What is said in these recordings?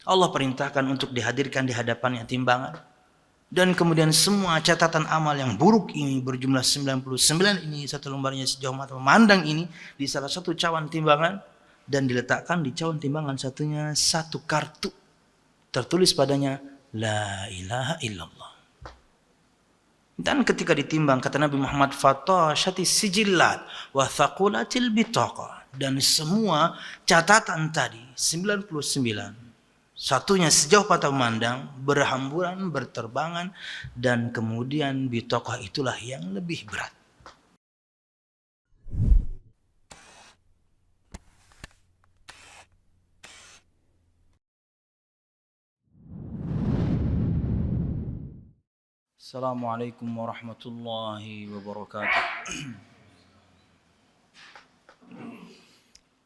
Allah perintahkan untuk dihadirkan di hadapannya timbangan. Dan kemudian semua catatan amal yang buruk ini berjumlah 99 ini, satu lembarnya sejauh mata memandang ini, di salah satu cawan timbangan, dan diletakkan di cawan timbangan satunya satu kartu. Tertulis padanya, La ilaha illallah. Dan ketika ditimbang, kata Nabi Muhammad, fatashati sijillat wa thaqulatil bitaqa. Dan semua catatan tadi, 99, satunya sejauh mata memandang, berhamburan, berterbangan, dan kemudian bitaqah itulah yang lebih berat. Assalamualaikum warahmatullahi wabarakatuh.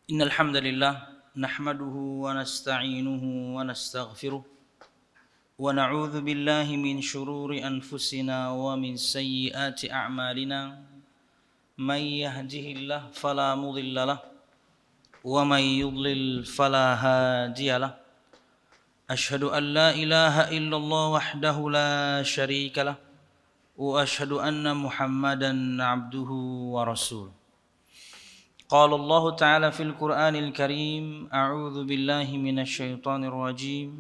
Innal hamdalillah nahmaduhu wa nasta'inuhu wa nastaghfiruh wa na'udzu billahi min shururi anfusina wa min sayyiati a'malina may yahdihillahu fala mudilla lahu wa may yudlil fala hadiyalah. Ashhadu an la ilaha illallah wahdahu la syarika lah wa ashhadu anna Muhammadan abduhu wa rasuluh. Qala Allah Ta'ala fil Qur'anil Karim, a'udzu billahi minasy syaithanir rajim.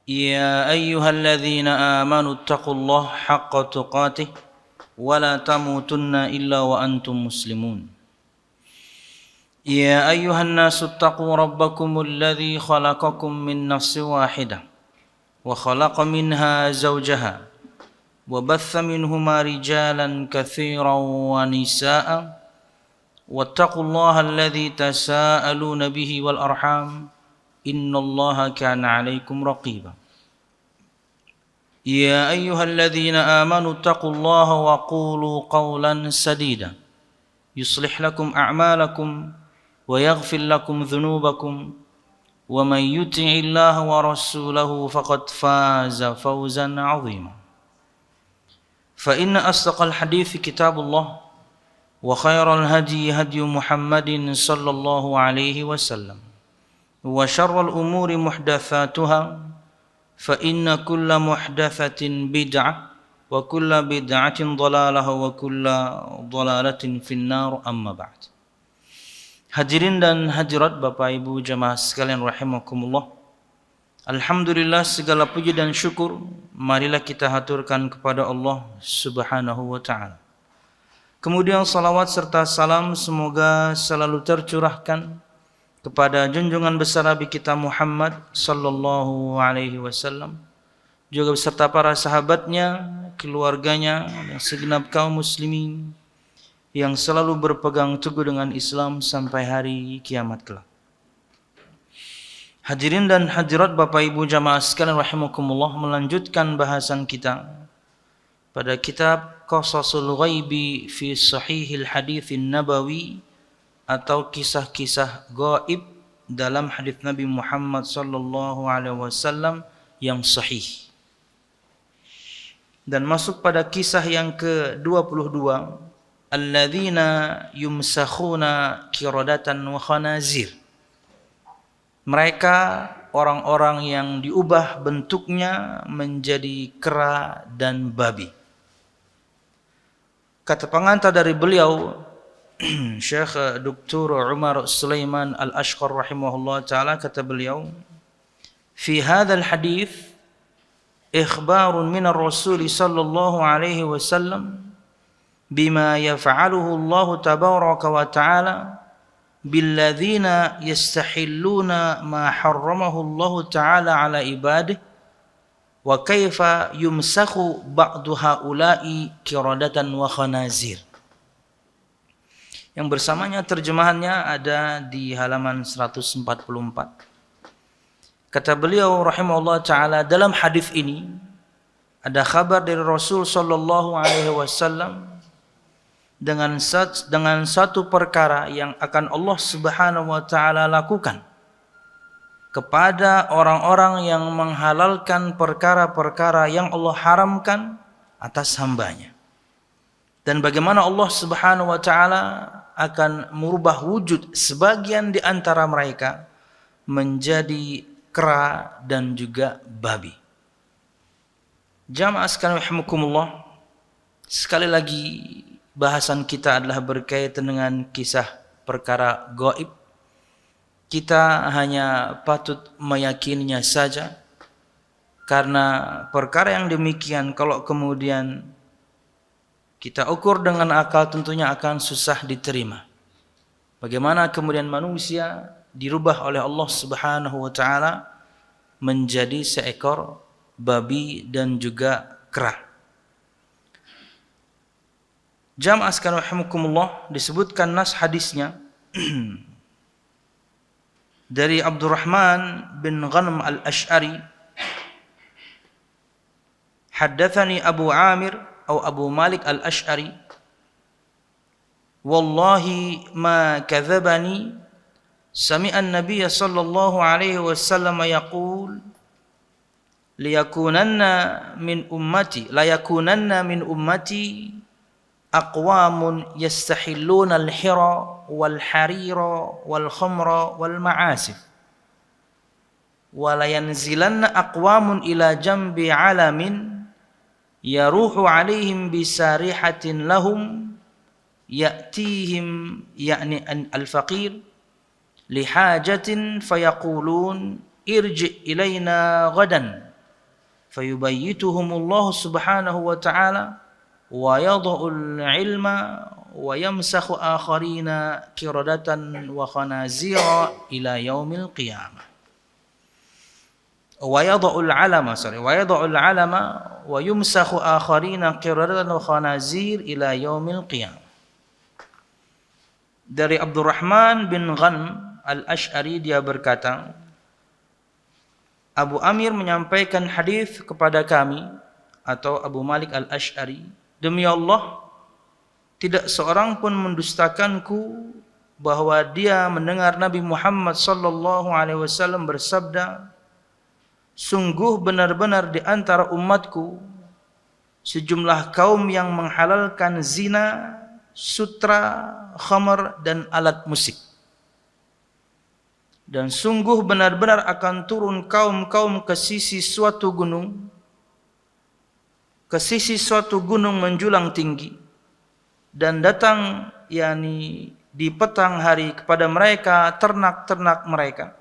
Ya ayyuhalladzina amanu taqullaha haqqa tuqatih wa la tamutunna illa wa antum muslimun. Ya ayyuhan nasu taqu rabbakumul ladzi khalaqakum min nafsin wahidah wa khalaqa minha zawjaha wa batha minhuma rijalan katsiran wa nisaa'a wattaqullaha alladzi tasaaluna bihi wal arham innallaha kana 'alaikum raqiba. Ya ayyuhalladzina amanu taqullaha wa qulu qawlan sadida yuslih lakum a'malakum wa yaghfir lakum dhunubakum wa man yuti'illaha wa rasulahu faqad faza fawzan 'azima. Fa inna asdaqal hadithi kitabullah wa khairal hadi hadi Muhammadin sallallahu alaihi wasallam wa syarrul umuri muhdatsatuha fa inna kulla muhdatsatin bid'ah wa kulla bid'atin dhalalah wa kulla dhalalatin finnar amma ba'd. Hadirin dan hadirat Bapak Ibu jamaah sekalian rahimakumullah. Alhamdulillah, segala puji dan syukur marilah kita haturkan kepada Allah Subhanahu wa taala. Kemudian salawat serta salam semoga selalu tercurahkan kepada junjungan besar Nabi kita Muhammad sallallahu alaihi wasallam, juga beserta para sahabatnya, keluarganya, dan segenap kaum muslimin yang selalu berpegang teguh dengan Islam sampai hari kiamat kelak. Hadirin dan hadirat Bapak Ibu jamaah sekalian rahimakumullah, melanjutkan bahasan kita pada kitab Qasasul Ghaibi fi Sahihil Haditsin Nabawi, atau kisah-kisah gaib dalam hadis Nabi Muhammad sallallahu alaihi wasallam yang sahih. Dan masuk pada kisah yang ke-22, alladzina yumsakhuna qiradatan wa khanazir. Mereka orang-orang yang diubah bentuknya menjadi kera dan babi. Kata pengantar dari beliau, Syekh Dr. Umar Sulaiman Al-Ashqar rahimahullah ta'ala, kata beliau, fi hadzal hadits ikhbarun min ar-rasul sallallahu alaihi wasallam bima yaf'aluhu Allah tabaraka wa ta'ala billadzina yastahilluna ma harramahu Allah ta'ala ala ibadihi wa kaifa yumsakhu ba'du haula'i qiradatan wa khanazir. Yang bersamanya terjemahannya ada di halaman 144. Kata beliau rahimahullah ta'ala, dalam hadis ini ada kabar dari Rasul sallallahu alaihi wasallam dengan satu perkara yang akan Allah Subhanahu wa ta'ala lakukan kepada orang-orang yang menghalalkan perkara-perkara yang Allah haramkan atas hambanya. Dan bagaimana Allah Subhanahu wa ta'ala akan merubah wujud sebagian di antara mereka menjadi kera dan juga babi. Jamaah sekalian rahimakumullah, sekali lagi bahasan kita adalah berkaitan dengan kisah perkara gaib. Kita hanya patut meyakininya saja, karena perkara yang demikian kalau kemudian kita ukur dengan akal tentunya akan susah diterima. Bagaimana kemudian manusia dirubah oleh Allah Subhanahu wa taala menjadi seekor babi dan juga kera. Jamaah sekalian rahimakumullah, disebutkan nas hadisnya dari Abdurrahman bin Ghanm al-Ash'ari, haddatsani Abu Amir atau Abu Malik al-Ash'ari, wallahi ma kadzabani sami'a an-nabiy sallallahu alaihi wasallam yaqul liyakunanna min ummati aqwamun yastahilluna al-hira wal harira wal khamra wal ma'asif wa la yanzilanna aqwamun ila jambi alamin yaruhu alaihim bisarihatin lahum ya'tihim ya'ni al-faqir lihajatin fayaqulun irji ilaina ghadan fayubayyituhumullahu subhanahu wa ta'ala wa yadha'ul ilma wa yamsakhu akharina qiradatan wa khanazira ila yaumil qiyamah. Wa yadha'ul alama wa yumsakhu akharina qiradatan wa khanazir ila yaumil qiyamah. Dari Abdurrahman bin Ghanm al-Ash'ari, dia berkata, Abu Amir menyampaikan hadis kepada kami, atau Abu Malik al-Ash'ari, demi Allah, tidak seorang pun mendustakanku bahwa dia mendengar Nabi Muhammad sallallahu alaihi wasallam bersabda, sungguh benar-benar di antara umatku sejumlah kaum yang menghalalkan zina, sutra, khamar dan alat musik. Dan sungguh benar-benar akan turun kaum-kaum ke sisi suatu gunung menjulang tinggi, dan datang yakni di petang hari kepada mereka ternak-ternak mereka.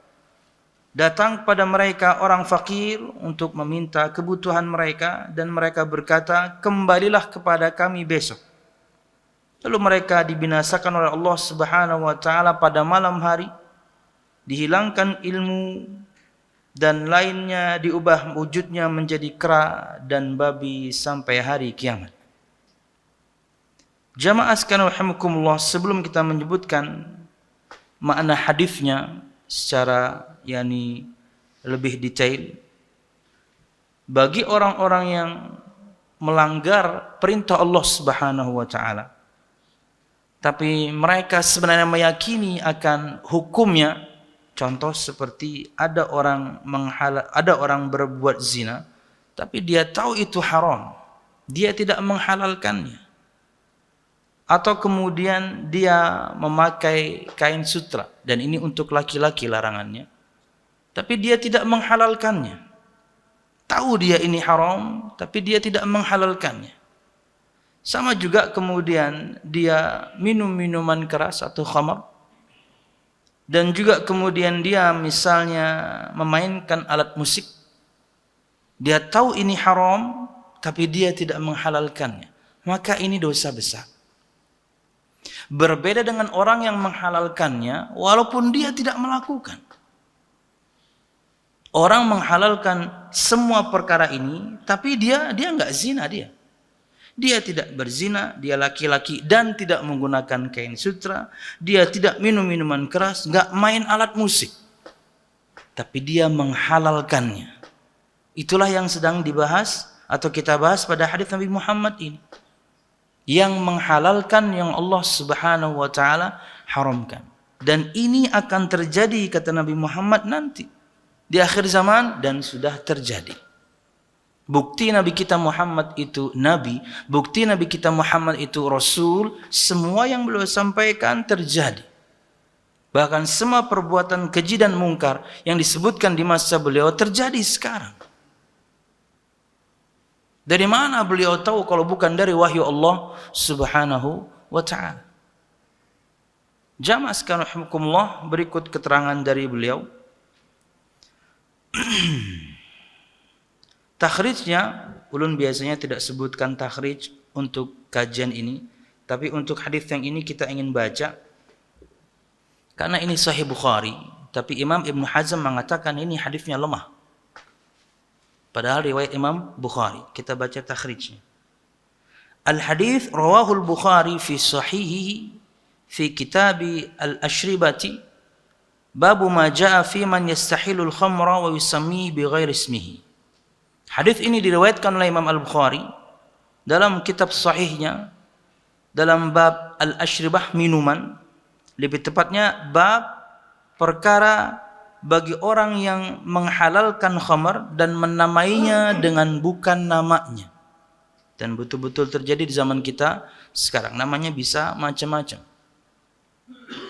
Datang kepada mereka orang fakir untuk meminta kebutuhan mereka, dan mereka berkata, kembalilah kepada kami besok. Lalu mereka dibinasakan oleh Allah Subhanahu wa taala pada malam hari, dihilangkan ilmu, dan lainnya diubah wujudnya menjadi kera dan babi sampai hari kiamat. Jamaah sekalian rahimakumullah, sebelum kita menyebutkan makna hadisnya secara lebih detail, bagi orang-orang yang melanggar perintah Allah Subhanahu wa taala, tapi mereka sebenarnya meyakini akan hukumnya. Contoh seperti ada orang berbuat zina, tapi dia tahu itu haram, dia tidak menghalalkannya. Atau kemudian dia memakai kain sutra, dan ini untuk laki-laki larangannya, tapi dia tidak menghalalkannya. Tahu dia ini haram, tapi dia tidak menghalalkannya. Sama juga kemudian dia minum minuman keras atau khamar, dan juga kemudian dia misalnya memainkan alat musik. Dia tahu ini haram, tapi dia tidak menghalalkannya. Maka ini dosa besar. Berbeda dengan orang yang menghalalkannya, walaupun dia tidak melakukan. Orang menghalalkan semua perkara ini, tapi dia enggak zina dia. Dia tidak berzina, dia laki-laki dan tidak menggunakan kain sutra, dia tidak minum minuman keras, enggak main alat musik. Tapi dia menghalalkannya. Itulah yang sedang dibahas atau kita bahas pada hadis Nabi Muhammad ini. Yang menghalalkan yang Allah Subhanahu wa taala haramkan. Dan ini akan terjadi kata Nabi Muhammad nanti di akhir zaman, dan sudah terjadi. Bukti Nabi kita Muhammad itu Nabi, bukti Nabi kita Muhammad itu Rasul, semua yang beliau sampaikan terjadi. Bahkan semua perbuatan keji dan mungkar yang disebutkan di masa beliau terjadi sekarang. Dari mana beliau tahu kalau bukan dari wahyu Allah Subhanahu wa ta'ala? Jamaah sekalian rahimakumullah, berikut keterangan dari beliau. Takhrijnya, ulun biasanya tidak sebutkan takhrij untuk kajian ini, tapi untuk hadis yang ini kita ingin baca karena ini Sahih Bukhari, tapi Imam Ibn Hazm mengatakan ini hadisnya lemah. Padahal riwayat Imam Bukhari. Kita baca takhrijnya. Al-hadits rawahu al-Bukhari fi sahihihi fi kitab al-ashribati babu ma jaa fi man yastahilu al-khamra wa yusammi bi ghairi ismihi. Hadis ini diriwayatkan oleh Imam Al-Bukhari dalam kitab sahihnya dalam bab al-ashribah, minuman, lebih tepatnya bab perkara bagi orang yang menghalalkan khamar dan menamainya dengan bukan namanya. Dan betul-betul terjadi di zaman kita sekarang. Namanya bisa macam-macam.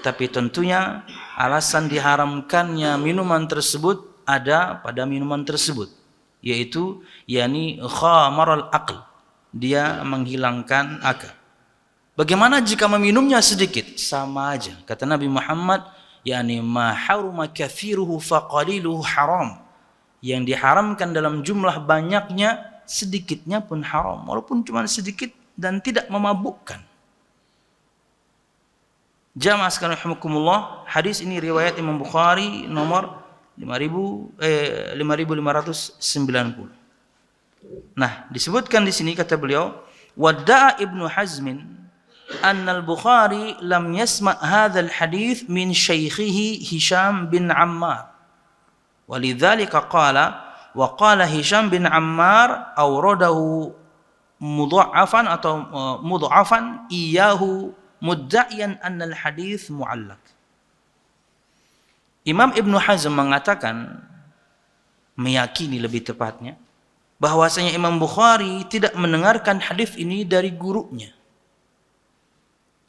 Tapi tentunya alasan diharamkannya minuman tersebut ada pada minuman tersebut, yaitu yakni khamarul aql, dia menghilangkan akal. Bagaimana jika meminumnya sedikit? Sama aja. Kata Nabi Muhammad, yakni ma haruma kathiruhu faqaliluhu haram. Yang diharamkan dalam jumlah banyaknya, sedikitnya pun haram, walaupun cuma sedikit dan tidak memabukkan. Jamaah sekalian rahimakumullah, hadis ini riwayat Imam Bukhari nomor 5590. Nah, disebutkan di sini kata beliau, wadda'a Ibnu Hazmin anna al-Bukhari lam yasma' hadzal hadits min syaikhihi Hisham bin Ammar. Walidzalika qala wa qala Hisham bin Ammar awradahu mudha'afan atau mudha'afan iyahu mudda'iyan anna al-hadits mu'allaq. Imam Ibnu Hazm mengatakan, meyakini lebih tepatnya, bahwasanya Imam Bukhari tidak mendengarkan hadis ini dari gurunya.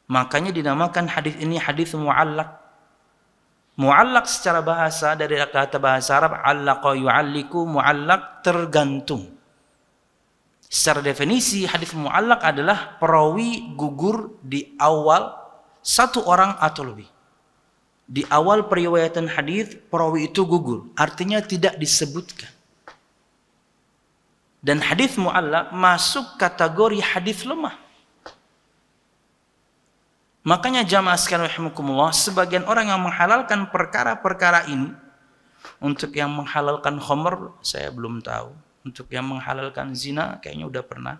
Makanya dinamakan hadis ini hadis mu'allaq. Mu'allaq secara bahasa, dari kata bahasa Arab allaqa yu'alliku, mu'allaq tergantung. Secara definisi hadis mu'allaq adalah perawi gugur di awal satu orang atau lebih. Di awal periwayatan hadis perawi itu gugur, artinya tidak disebutkan. Dan hadis mu'allaq masuk kategori hadis lemah. Makanya jamaah sekalian rahimakumullah, sebagian orang yang menghalalkan perkara-perkara ini, untuk yang menghalalkan khamr saya belum tahu, untuk yang menghalalkan zina kayaknya udah pernah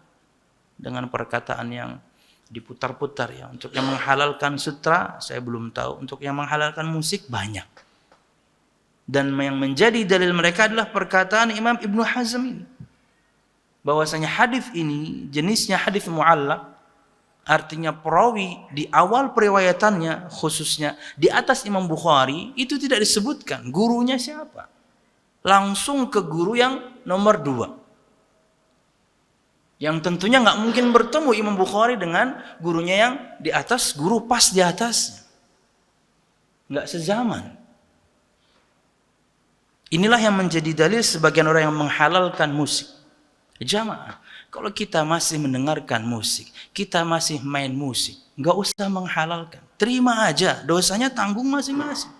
dengan perkataan yang diputar-putar ya. Untuk yang menghalalkan sutra saya belum tahu, untuk yang menghalalkan musik banyak. Dan yang menjadi dalil mereka adalah perkataan Imam Ibnu Hazm ini, bahwasanya hadis ini jenisnya hadis mu'allaq. Artinya perawi di awal periwayatannya, khususnya di atas Imam Bukhari, itu tidak disebutkan gurunya siapa. Langsung ke guru yang nomor 2. Yang tentunya nggak mungkin bertemu Imam Bukhari dengan gurunya yang di atas, guru pas di atasnya. Nggak sezaman. Inilah yang menjadi dalil sebagian orang yang menghalalkan musik. Jamaah, kalau kita masih mendengarkan musik, kita masih main musik, nggak usah menghalalkan. Terima aja, dosanya tanggung masing-masing.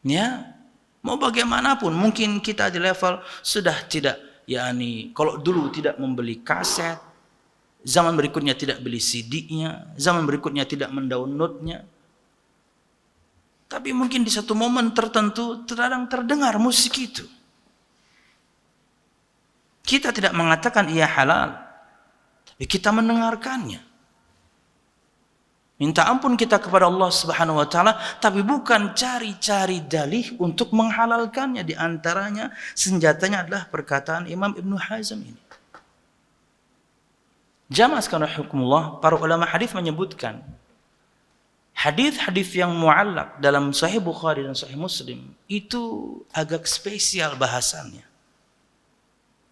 Ya, mau bagaimanapun, mungkin kita di level sudah tidak, yakni kalau dulu tidak membeli kaset, zaman berikutnya tidak beli CD-nya, zaman berikutnya tidak mendownloadnya. Tapi mungkin di satu momen tertentu terkadang terdengar musik itu. Kita tidak mengatakan ia halal, tapi kita mendengarkannya. Minta ampun kita kepada Allah Subhanahu wa taala, tapi bukan cari-cari dalih untuk menghalalkannya. Di antaranya senjatanya adalah perkataan Imam Ibnu Hazm ini. Jamaah sekalian rahimakumullah, para ulama hadis menyebutkan hadis-hadis yang mu'allaq dalam Sahih Bukhari dan Sahih Muslim itu agak spesial bahasannya.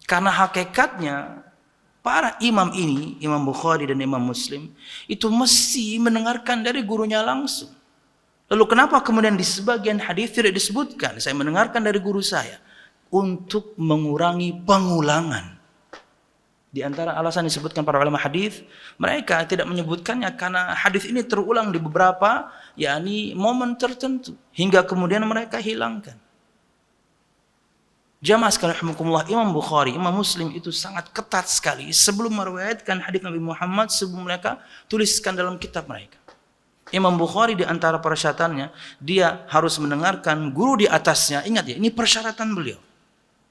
Karena hakikatnya para imam ini, Imam Bukhari dan Imam Muslim, itu mesti mendengarkan dari gurunya langsung. Lalu kenapa kemudian di sebagian hadis tidak disebutkan? Saya mendengarkan dari guru saya untuk mengurangi pengulangan. Di antara alasan disebutkan para ulama hadis, mereka tidak menyebutkannya karena hadis ini terulang di beberapa momen tertentu hingga kemudian mereka hilangkan. Jamaah sekalian rahimakumullah, Imam Bukhari, Imam Muslim itu sangat ketat sekali sebelum meriwayatkan hadis Nabi Muhammad, sebelum mereka tuliskan dalam kitab mereka. Imam Bukhari di antara persyaratannya, dia harus mendengarkan guru di atasnya. Ingat ya, ini persyaratan beliau.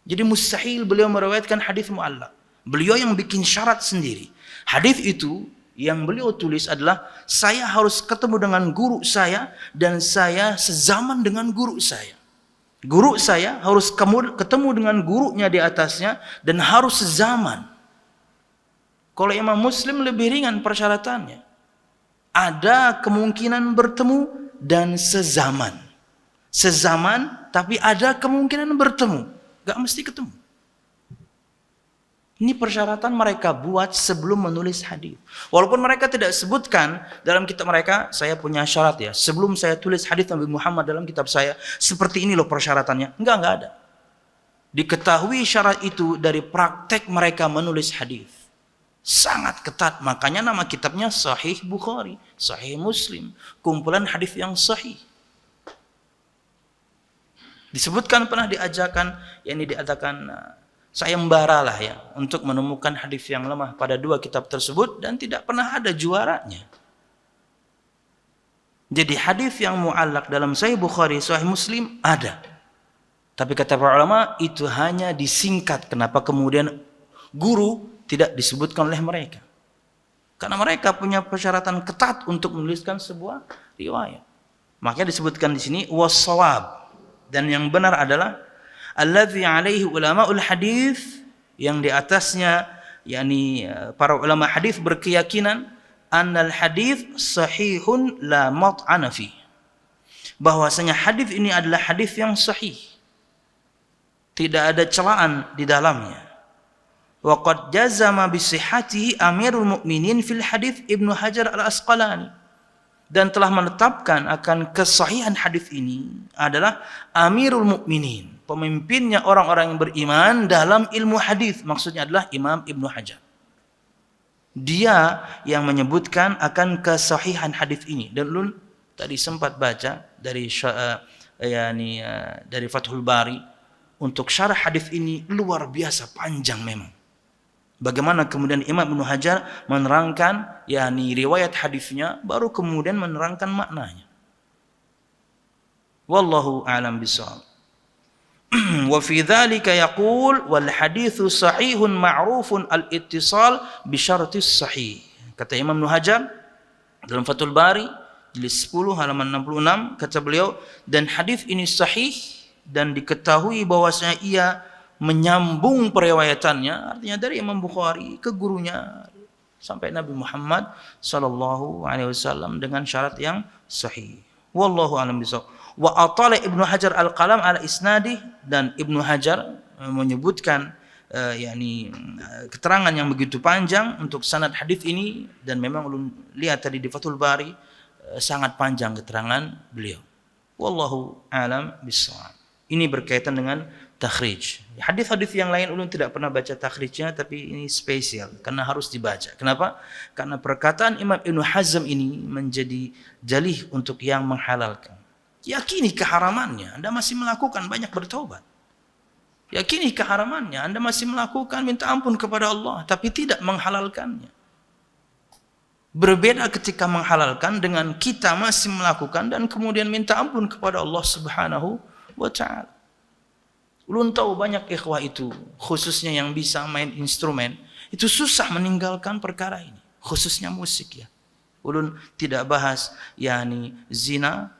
Jadi mustahil beliau meriwayatkan hadis mu'allaq. Beliau yang bikin syarat sendiri. Hadis itu yang beliau tulis adalah saya harus ketemu dengan guru saya dan saya sezaman dengan guru saya. Guru saya harus ketemu dengan gurunya di atasnya dan harus sezaman. Kalau Imam Muslim lebih ringan persyaratannya. Ada kemungkinan bertemu dan sezaman. Sezaman tapi ada kemungkinan bertemu. Gak mesti ketemu. Ini persyaratan mereka buat sebelum menulis hadis. Walaupun mereka tidak sebutkan dalam kitab mereka, saya punya syarat ya. Sebelum saya tulis hadis Nabi Muhammad dalam kitab saya, seperti ini loh persyaratannya. Enggak ada. Diketahui syarat itu dari praktek mereka menulis hadis. Sangat ketat. Makanya nama kitabnya Sahih Bukhari, Sahih Muslim, kumpulan hadis yang sahih. Disebutkan pernah diadakan sayembara lah ya untuk menemukan hadis yang lemah pada dua kitab tersebut dan tidak pernah ada juaranya. Jadi hadis yang mu'allaq dalam Sahih Bukhari, Sahih Muslim ada. Tapi kata para ulama itu hanya disingkat. Kenapa kemudian guru tidak disebutkan oleh mereka? Karena mereka punya persyaratan ketat untuk menuliskan sebuah riwayat. Makanya disebutkan di sini was-shawab, dan yang benar adalah alladzi alaihi ulama'ul hadis, yang di atasnya para ulama hadis berkeyakinan annal hadis sahihun la mat'ana fi, bahwasanya hadis ini adalah hadis yang sahih, tidak ada celaan di dalamnya. Wa qad jazama bi sihhatihi Amirul Mukminin fil hadis Ibnu Hajar Al-Asqalani, dan telah menetapkan akan kesahihan hadis ini adalah Amirul Mukminin, pemimpinnya orang-orang yang beriman dalam ilmu hadis, maksudnya adalah Imam Ibnu Hajar. Dia yang menyebutkan akan kesahihan hadis ini. Dan ulun tadi sempat baca dari dari Fathul Bari, untuk syarah hadis ini luar biasa panjang memang. Bagaimana kemudian Imam Ibnu Hajar menerangkan riwayat hadisnya, baru kemudian menerangkan maknanya. Wallahu a'lam bishawab. Wa fi dzalika yaqul wal haditsu sahihun ma'rufun al-ittisal bi syartis sahih. Kata Imam Ibnu Hajar dalam Fathul Bari jilid 10 halaman 66, kata beliau, dan hadis ini sahih dan diketahui bahwasanya ia menyambung periwayatannya, artinya dari Imam Bukhari ke gurunya sampai Nabi Muhammad sallallahu alaihi wasallam dengan syarat yang sahih. Wallahu a'lam bishawab. Wa atala Ibnu Hajar al-qalam ala isnadih, dan Ibnu Hajar menyebutkan keterangan yang begitu panjang untuk sanad hadis ini, dan memang ulun lihat tadi di Fathul Bari sangat panjang keterangan beliau. Wallahu a'lam bishawab. Ini berkaitan dengan takhrij. Hadis-hadis yang lain ulun tidak pernah baca takhrijnya, tapi ini spesial karena harus dibaca. Kenapa? Karena perkataan Imam Ibnu Hazm ini menjadi jalih untuk yang menghalalkan. Yakini keharamannya, Anda masih melakukan, banyak bertaubat. Yakini keharamannya, Anda masih melakukan, minta ampun kepada Allah, tapi tidak menghalalkannya. Berbeda ketika menghalalkan dengan kita masih melakukan dan kemudian minta ampun kepada Allah Subhanahu wa ta'ala. Ulun tahu banyak ikhwah itu, khususnya yang bisa main instrumen, itu susah meninggalkan perkara ini, khususnya musik ya. Ulun tidak bahas zina,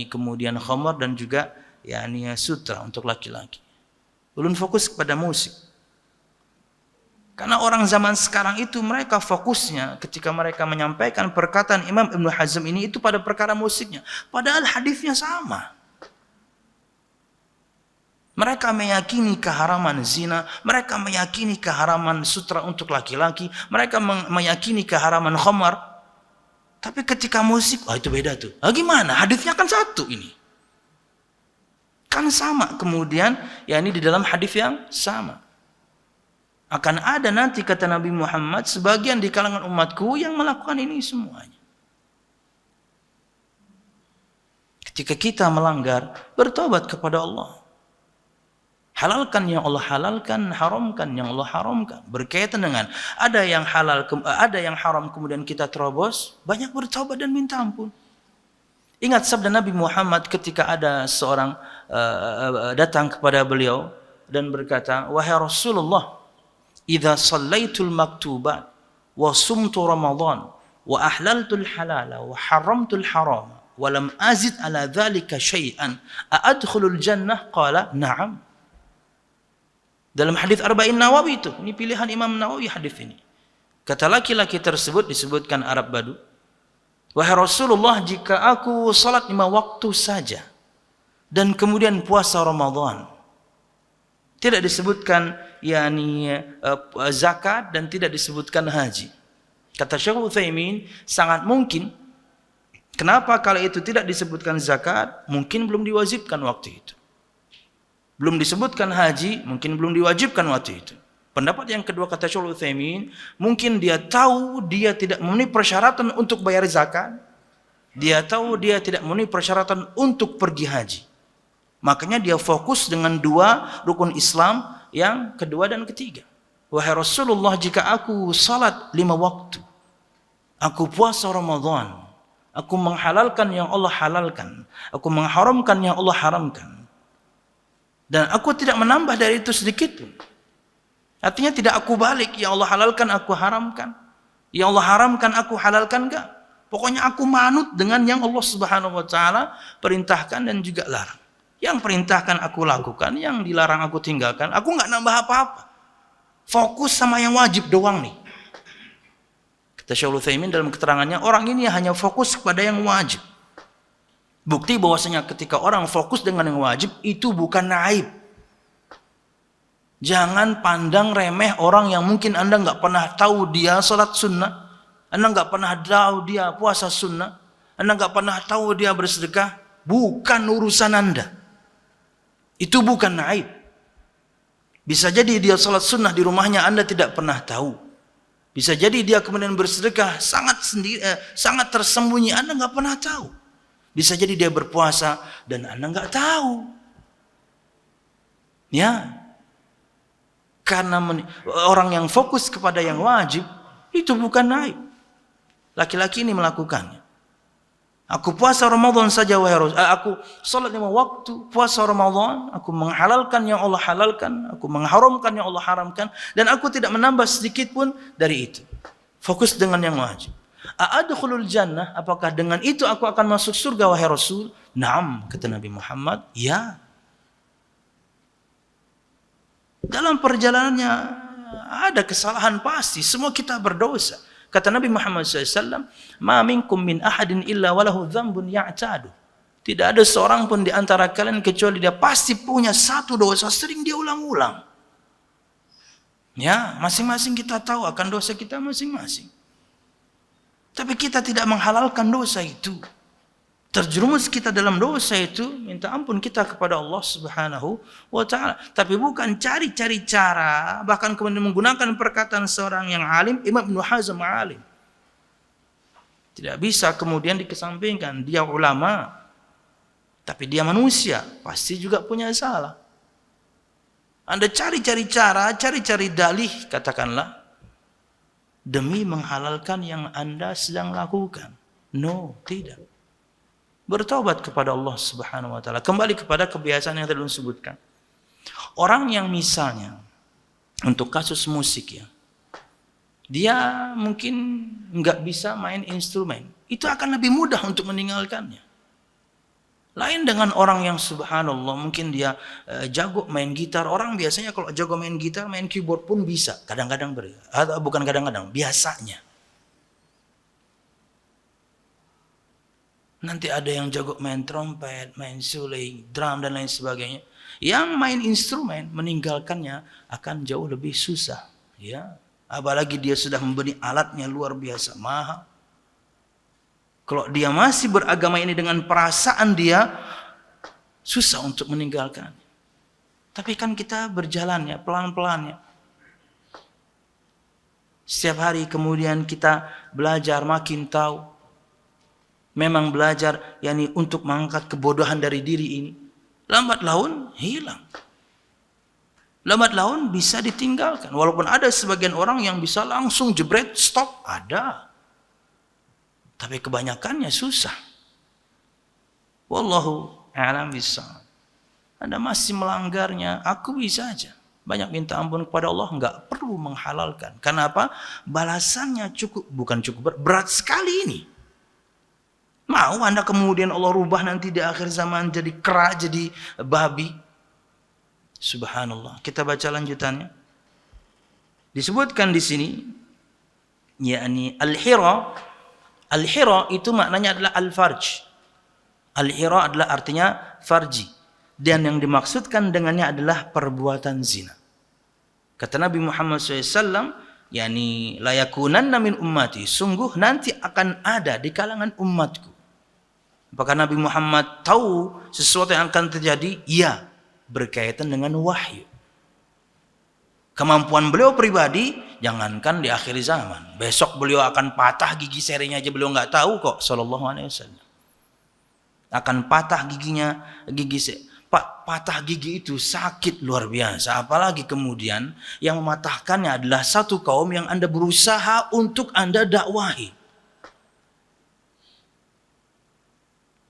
kemudian khamar, dan juga sutra untuk laki-laki. Ulun fokus kepada musik. Karena orang zaman sekarang itu mereka fokusnya ketika mereka menyampaikan perkataan Imam Ibnu Hazm ini itu pada perkara musiknya, padahal hadisnya sama. Mereka meyakini keharaman zina, mereka meyakini keharaman sutra untuk laki-laki, mereka meyakini keharaman khamar. Tapi ketika musik, itu beda tuh. Gimana? Hadisnya kan satu ini. Kan sama. Kemudian, ini di dalam hadis yang sama. Akan ada nanti kata Nabi Muhammad, sebagian di kalangan umatku yang melakukan ini semuanya. Ketika kita melanggar, bertobat kepada Allah. Halalkan yang Allah halalkan, haramkan yang Allah haramkan. Berkaitan dengan ada yang halal, ada yang haram, kemudian kita terobos, banyak bertobat dan minta ampun. Ingat sabda Nabi Muhammad ketika ada seorang datang kepada beliau dan berkata, wahai Rasulullah, idza shallaitul maktubat wa sumtu Ramadan wa ahlaltul halala wa haramtul harama wa lam azid ala dzalika syai'an a'adkhulul jannah? Qala na'am. Dalam hadis Arba'in Nawawi itu, ini pilihan Imam Nawawi hadis ini. Kata laki-laki tersebut, disebutkan Arab Badu, wahai Rasulullah, jika aku salat 5 waktu saja dan kemudian puasa Ramadan, tidak disebutkan zakat dan tidak disebutkan haji. Kata Syekh Utsaimin, sangat mungkin. Kenapa kalau itu tidak disebutkan zakat? Mungkin belum diwajibkan waktu itu. Belum disebutkan haji, mungkin belum diwajibkan waktu itu. Pendapat yang kedua kata Syekh Utsaimin, mungkin dia tahu dia tidak memenuhi persyaratan untuk bayar zakat. Dia tahu dia tidak memenuhi persyaratan untuk pergi haji. Makanya dia fokus dengan 2 rukun Islam yang kedua dan ketiga. Wahai Rasulullah, jika aku salat 5 waktu, aku puasa Ramadan, aku menghalalkan yang Allah halalkan, aku mengharamkan yang Allah haramkan, dan aku tidak menambah dari itu sedikit pun. Artinya tidak aku balik, ya Allah halalkan, aku haramkan. Ya Allah haramkan, aku halalkan, enggak. Pokoknya aku manut dengan yang Allah Subhanahu wa taala perintahkan dan juga larang. Yang perintahkan aku lakukan, yang dilarang aku tinggalkan. Aku enggak nambah apa-apa. Fokus sama yang wajib doang nih. Kata Syekh Utsaimin dalam keterangannya, orang ini hanya fokus kepada yang wajib. Bukti bahwasanya ketika orang fokus dengan yang wajib, itu bukan aib. Jangan pandang remeh orang yang mungkin Anda nggak pernah tahu dia salat sunnah, Anda nggak pernah tahu dia puasa sunnah, Anda nggak pernah tahu dia bersedekah. Bukan urusan Anda. Itu bukan aib. Bisa jadi dia salat sunnah di rumahnya Anda tidak pernah tahu. Bisa jadi dia kemudian bersedekah sangat tersembunyi, Anda nggak pernah tahu. Bisa jadi dia berpuasa dan Anda nggak tahu. Ya. Karena orang yang fokus kepada yang wajib itu bukan aib. Laki-laki ini melakukannya. Aku puasa Ramadan saja wahai Rasul. Aku salat 5 waktu, puasa Ramadan, aku menghalalkan yang Allah halalkan, aku mengharamkan yang Allah haramkan, dan aku tidak menambah sedikit pun dari itu. Fokus dengan yang wajib. A'adkhulul jannah, apakah dengan itu aku akan masuk surga wahai Rasul? Naam, kata Nabi Muhammad, ya. Dalam perjalanannya ada kesalahan pasti, semua kita berdosa. Kata Nabi Muhammad SAW, ma minkum min ahadin illa walahu dzambun ya'tadu. Tidak ada seorang pun di antara kalian kecuali dia pasti punya satu dosa, sering dia ulang-ulang. Ya, masing-masing kita tahu akan dosa kita masing-masing. Tapi kita tidak menghalalkan dosa itu. Terjerumus kita dalam dosa itu, minta ampun kita kepada Allah Subhanahu wa taala. Tapi bukan cari-cari cara, bahkan kemudian menggunakan perkataan seorang yang alim, Imam Ibnu Hazm alim. Tidak bisa kemudian dikesampingkan, dia ulama, tapi dia manusia, pasti juga punya salah. Anda cari-cari cara, cari-cari dalih, katakanlah, demi menghalalkan yang Anda sedang lakukan. No, tidak. Bertobat kepada Allah Subhanahu wa taala. Kembali kepada kebiasaan yang tadi disebutkan. Orang yang misalnya untuk kasus musik ya, dia mungkin nggak bisa main instrumen, itu akan lebih mudah untuk meninggalkannya. Lain dengan orang yang subhanallah mungkin dia jago main gitar. Orang biasanya kalau jago main gitar, main keyboard pun bisa. Kadang-kadang bukan kadang-kadang, biasanya. Nanti ada yang jago main trompet, main suling, drum dan lain sebagainya. Yang main instrumen meninggalkannya akan jauh lebih susah, ya. Apalagi dia sudah membeli alatnya luar biasa mahal. Kalau dia masih beragama ini dengan perasaan dia, susah untuk meninggalkan. Tapi kan kita berjalan ya, pelan-pelan ya. Setiap hari kemudian kita belajar makin tahu. Memang belajar yakni untuk mengangkat kebodohan dari diri ini. Lambat laun hilang. Lambat laun bisa ditinggalkan. Walaupun ada sebagian orang yang bisa langsung jebret, stop, ada. Tapi kebanyakannya susah. Wallahu a'lam bishawab. Anda masih melanggarnya, aku bisa aja. Banyak minta ampun kepada Allah, enggak perlu menghalalkan. Kenapa? Balasannya bukan cukup berat sekali ini. Mau Anda kemudian Allah rubah nanti di akhir zaman jadi kera, jadi babi? Subhanallah. Kita baca lanjutannya. Disebutkan di sini, yakni al-hira. Al-hira itu maknanya adalah al-farj. Al-hira adalah artinya farji. Dan yang dimaksudkan dengannya adalah perbuatan zina. Kata Nabi Muhammad SAW, yakni la yakunanna min ummati, sungguh nanti akan ada di kalangan umatku. Apakah Nabi Muhammad tahu sesuatu yang akan terjadi? Ya, berkaitan dengan wahyu. Kemampuan beliau pribadi, jangankan di akhir zaman. Besok beliau akan patah gigi serinya aja beliau nggak tahu kok. Sallallahu alaihi wasallam. Akan patah giginya, patah gigi itu sakit luar biasa. Apalagi kemudian yang mematahkannya adalah satu kaum yang Anda berusaha untuk Anda dakwahi.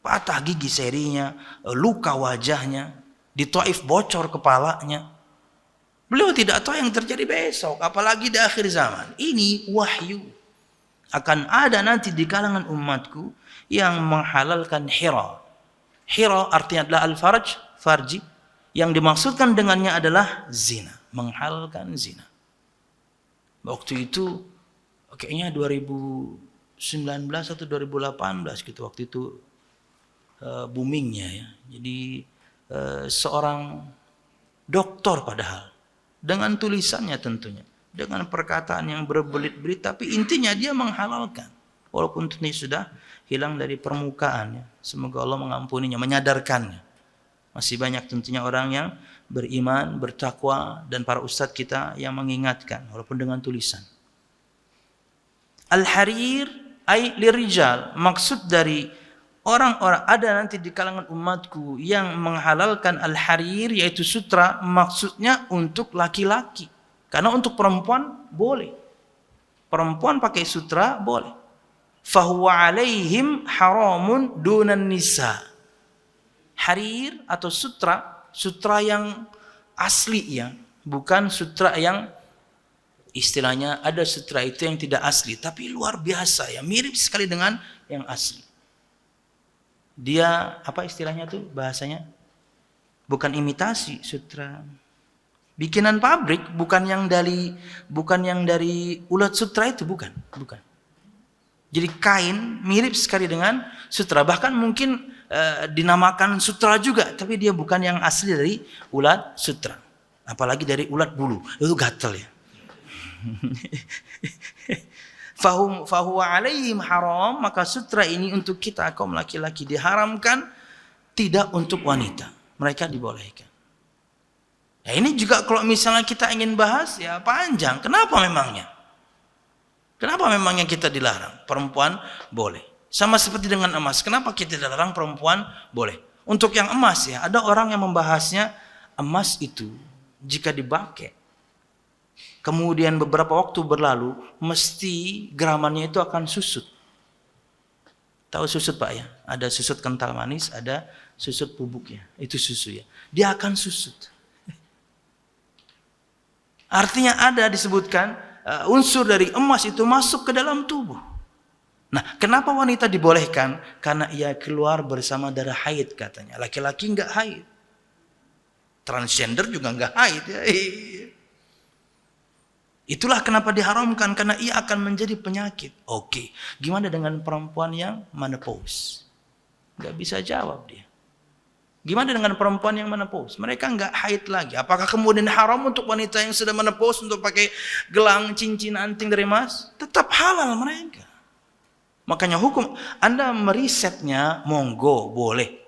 Patah gigi serinya, luka wajahnya, di Taif bocor kepalanya. Beliau tidak tahu yang terjadi besok, apalagi di akhir zaman. Ini wahyu. Akan ada nanti di kalangan umatku yang menghalalkan hira. Hira artinya adalah al-farj, farji. Yang dimaksudkan dengannya adalah zina, menghalalkan zina. Waktu itu kayaknya 2019 atau 2018 gitu, waktu itu boomingnya ya. Jadi seorang doktor padahal, dengan tulisannya tentunya, dengan perkataan yang berbelit-belit, tapi intinya dia menghalalkan. Walaupun tentunya sudah hilang dari permukaan ya. Semoga Allah mengampuninya, menyadarkannya. Masih banyak tentunya orang yang beriman, bertakwa, dan para ustadz kita yang mengingatkan, walaupun dengan tulisan. Al-harir ay lirijal, maksud dari orang-orang ada nanti di kalangan umatku yang menghalalkan al-harir, yaitu sutra, maksudnya untuk laki-laki. Karena untuk perempuan boleh. Perempuan pakai sutra boleh. Fahuwa alaihim haramun dunan nisa. Harir atau sutra, sutra yang asli ya, bukan sutra yang istilahnya ada sutra itu yang tidak asli, tapi luar biasa ya, mirip sekali dengan yang asli. Dia apa istilahnya tuh bahasanya? Bukan imitasi sutra. Bikinan pabrik, bukan yang dari ulat sutra itu, bukan. Jadi kain mirip sekali dengan sutra, bahkan mungkin dinamakan sutra juga, tapi dia bukan yang asli dari ulat sutra. Apalagi dari ulat bulu, itu gatal ya. Fahuwa alaihim haram, maka sutra ini untuk kita kaum laki-laki diharamkan, tidak untuk wanita. Mereka dibolehkan. Ya ini juga kalau misalnya kita ingin bahas ya panjang. Kenapa memangnya? Kenapa memangnya kita dilarang? Perempuan boleh. Sama seperti dengan emas. Kenapa kita dilarang, perempuan boleh? Untuk yang emas ya, ada orang yang membahasnya emas itu jika dipakai, kemudian beberapa waktu berlalu, mesti geramannya itu akan susut. Tahu susut Pak ya? Ada susut kental manis, ada susut bubuk ya. Itu susu ya. Dia akan susut. Artinya ada disebutkan unsur dari emas itu masuk ke dalam tubuh. Nah, kenapa wanita dibolehkan? Karena ia keluar bersama darah haid katanya. Laki-laki enggak haid. Transgender juga enggak haid ya. Itulah kenapa diharamkan, karena ia akan menjadi penyakit. Oke, gimana dengan perempuan yang menopause? Enggak bisa jawab dia. Gimana dengan perempuan yang menopause? Mereka enggak haid lagi. Apakah kemudian haram untuk wanita yang sudah menopause untuk pakai gelang, cincin, anting dari emas? Tetap halal mereka. Makanya hukum Anda merisetnya monggo boleh.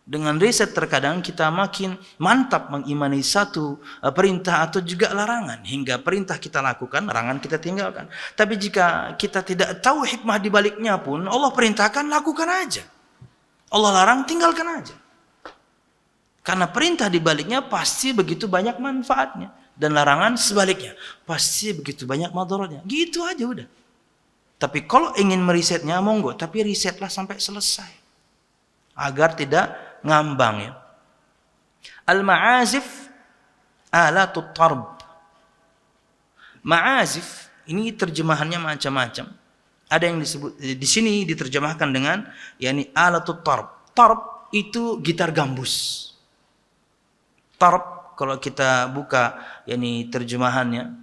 Dengan riset terkadang kita makin mantap mengimani satu perintah atau juga larangan, hingga perintah kita lakukan, larangan kita tinggalkan. Tapi jika kita tidak tahu hikmah di baliknya pun, Allah perintahkan lakukan aja. Allah larang tinggalkan aja. Karena perintah di baliknya pasti begitu banyak manfaatnya, dan larangan sebaliknya pasti begitu banyak madaratnya. Gitu aja udah. Tapi kalau ingin merisetnya monggo, tapi risetlah sampai selesai agar tidak ngambang ya. Al-ma'azif alatut tarb. Ma'azif ini terjemahannya macam-macam. Ada yang disebut di sini diterjemahkan dengan yakni alatut tarb. Tarb itu gitar gambus. Tarb kalau kita buka yakni terjemahannya,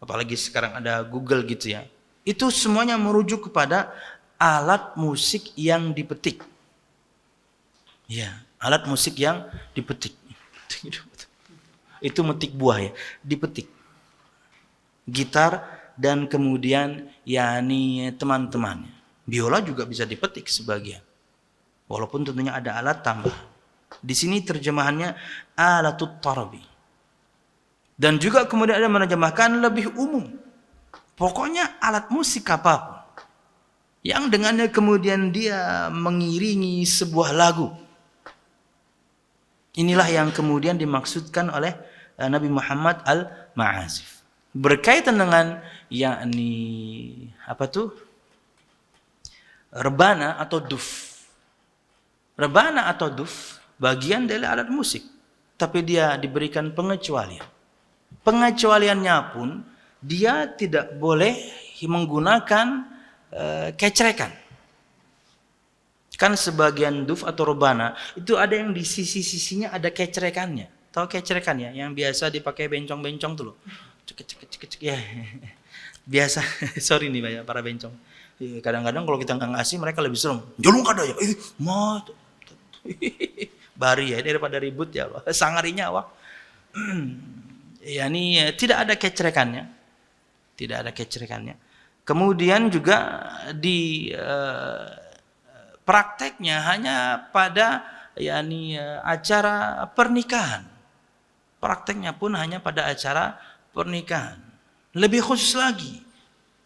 apalagi sekarang ada Google gitu ya, itu semuanya merujuk kepada alat musik yang dipetik. Ya, alat musik yang dipetik. Itu metik buah ya, dipetik. Gitar dan kemudian yakni teman-temannya. Biola juga bisa dipetik sebagian. Walaupun tentunya ada alat tambah. Di sini terjemahannya alatut tarbi. Dan juga kemudian ada menerjemahkan lebih umum. Pokoknya alat musik apapun yang dengannya kemudian dia mengiringi sebuah lagu. Inilah yang kemudian dimaksudkan oleh Nabi Muhammad al-ma'azif. Berkaitan dengan yakni apa tuh? Rebana atau duf. Rebana atau duf bagian dari alat musik, tapi dia diberikan pengecualian. Pengecualiannya pun dia tidak boleh menggunakan kecrekan. Kan sebagian duf atau rebana itu ada yang di sisi-sisinya ada kecrekannya. Tahu kecrekan ya? Yang biasa dipakai bencong-bencong tuh loh. Cek ya. Biasa. Sorry nih banyak para bencong. Kadang-kadang kalau kita nggak ngasih mereka lebih serem. Jolong kada ya. Bari ya daripada ribut ya Allah. Sangarinya awak. Ya ini tidak ada kecrekannya. Tidak ada kecrekannya. Kemudian juga di prakteknya hanya pada yakni acara pernikahan. Prakteknya pun hanya pada acara pernikahan. Lebih khusus lagi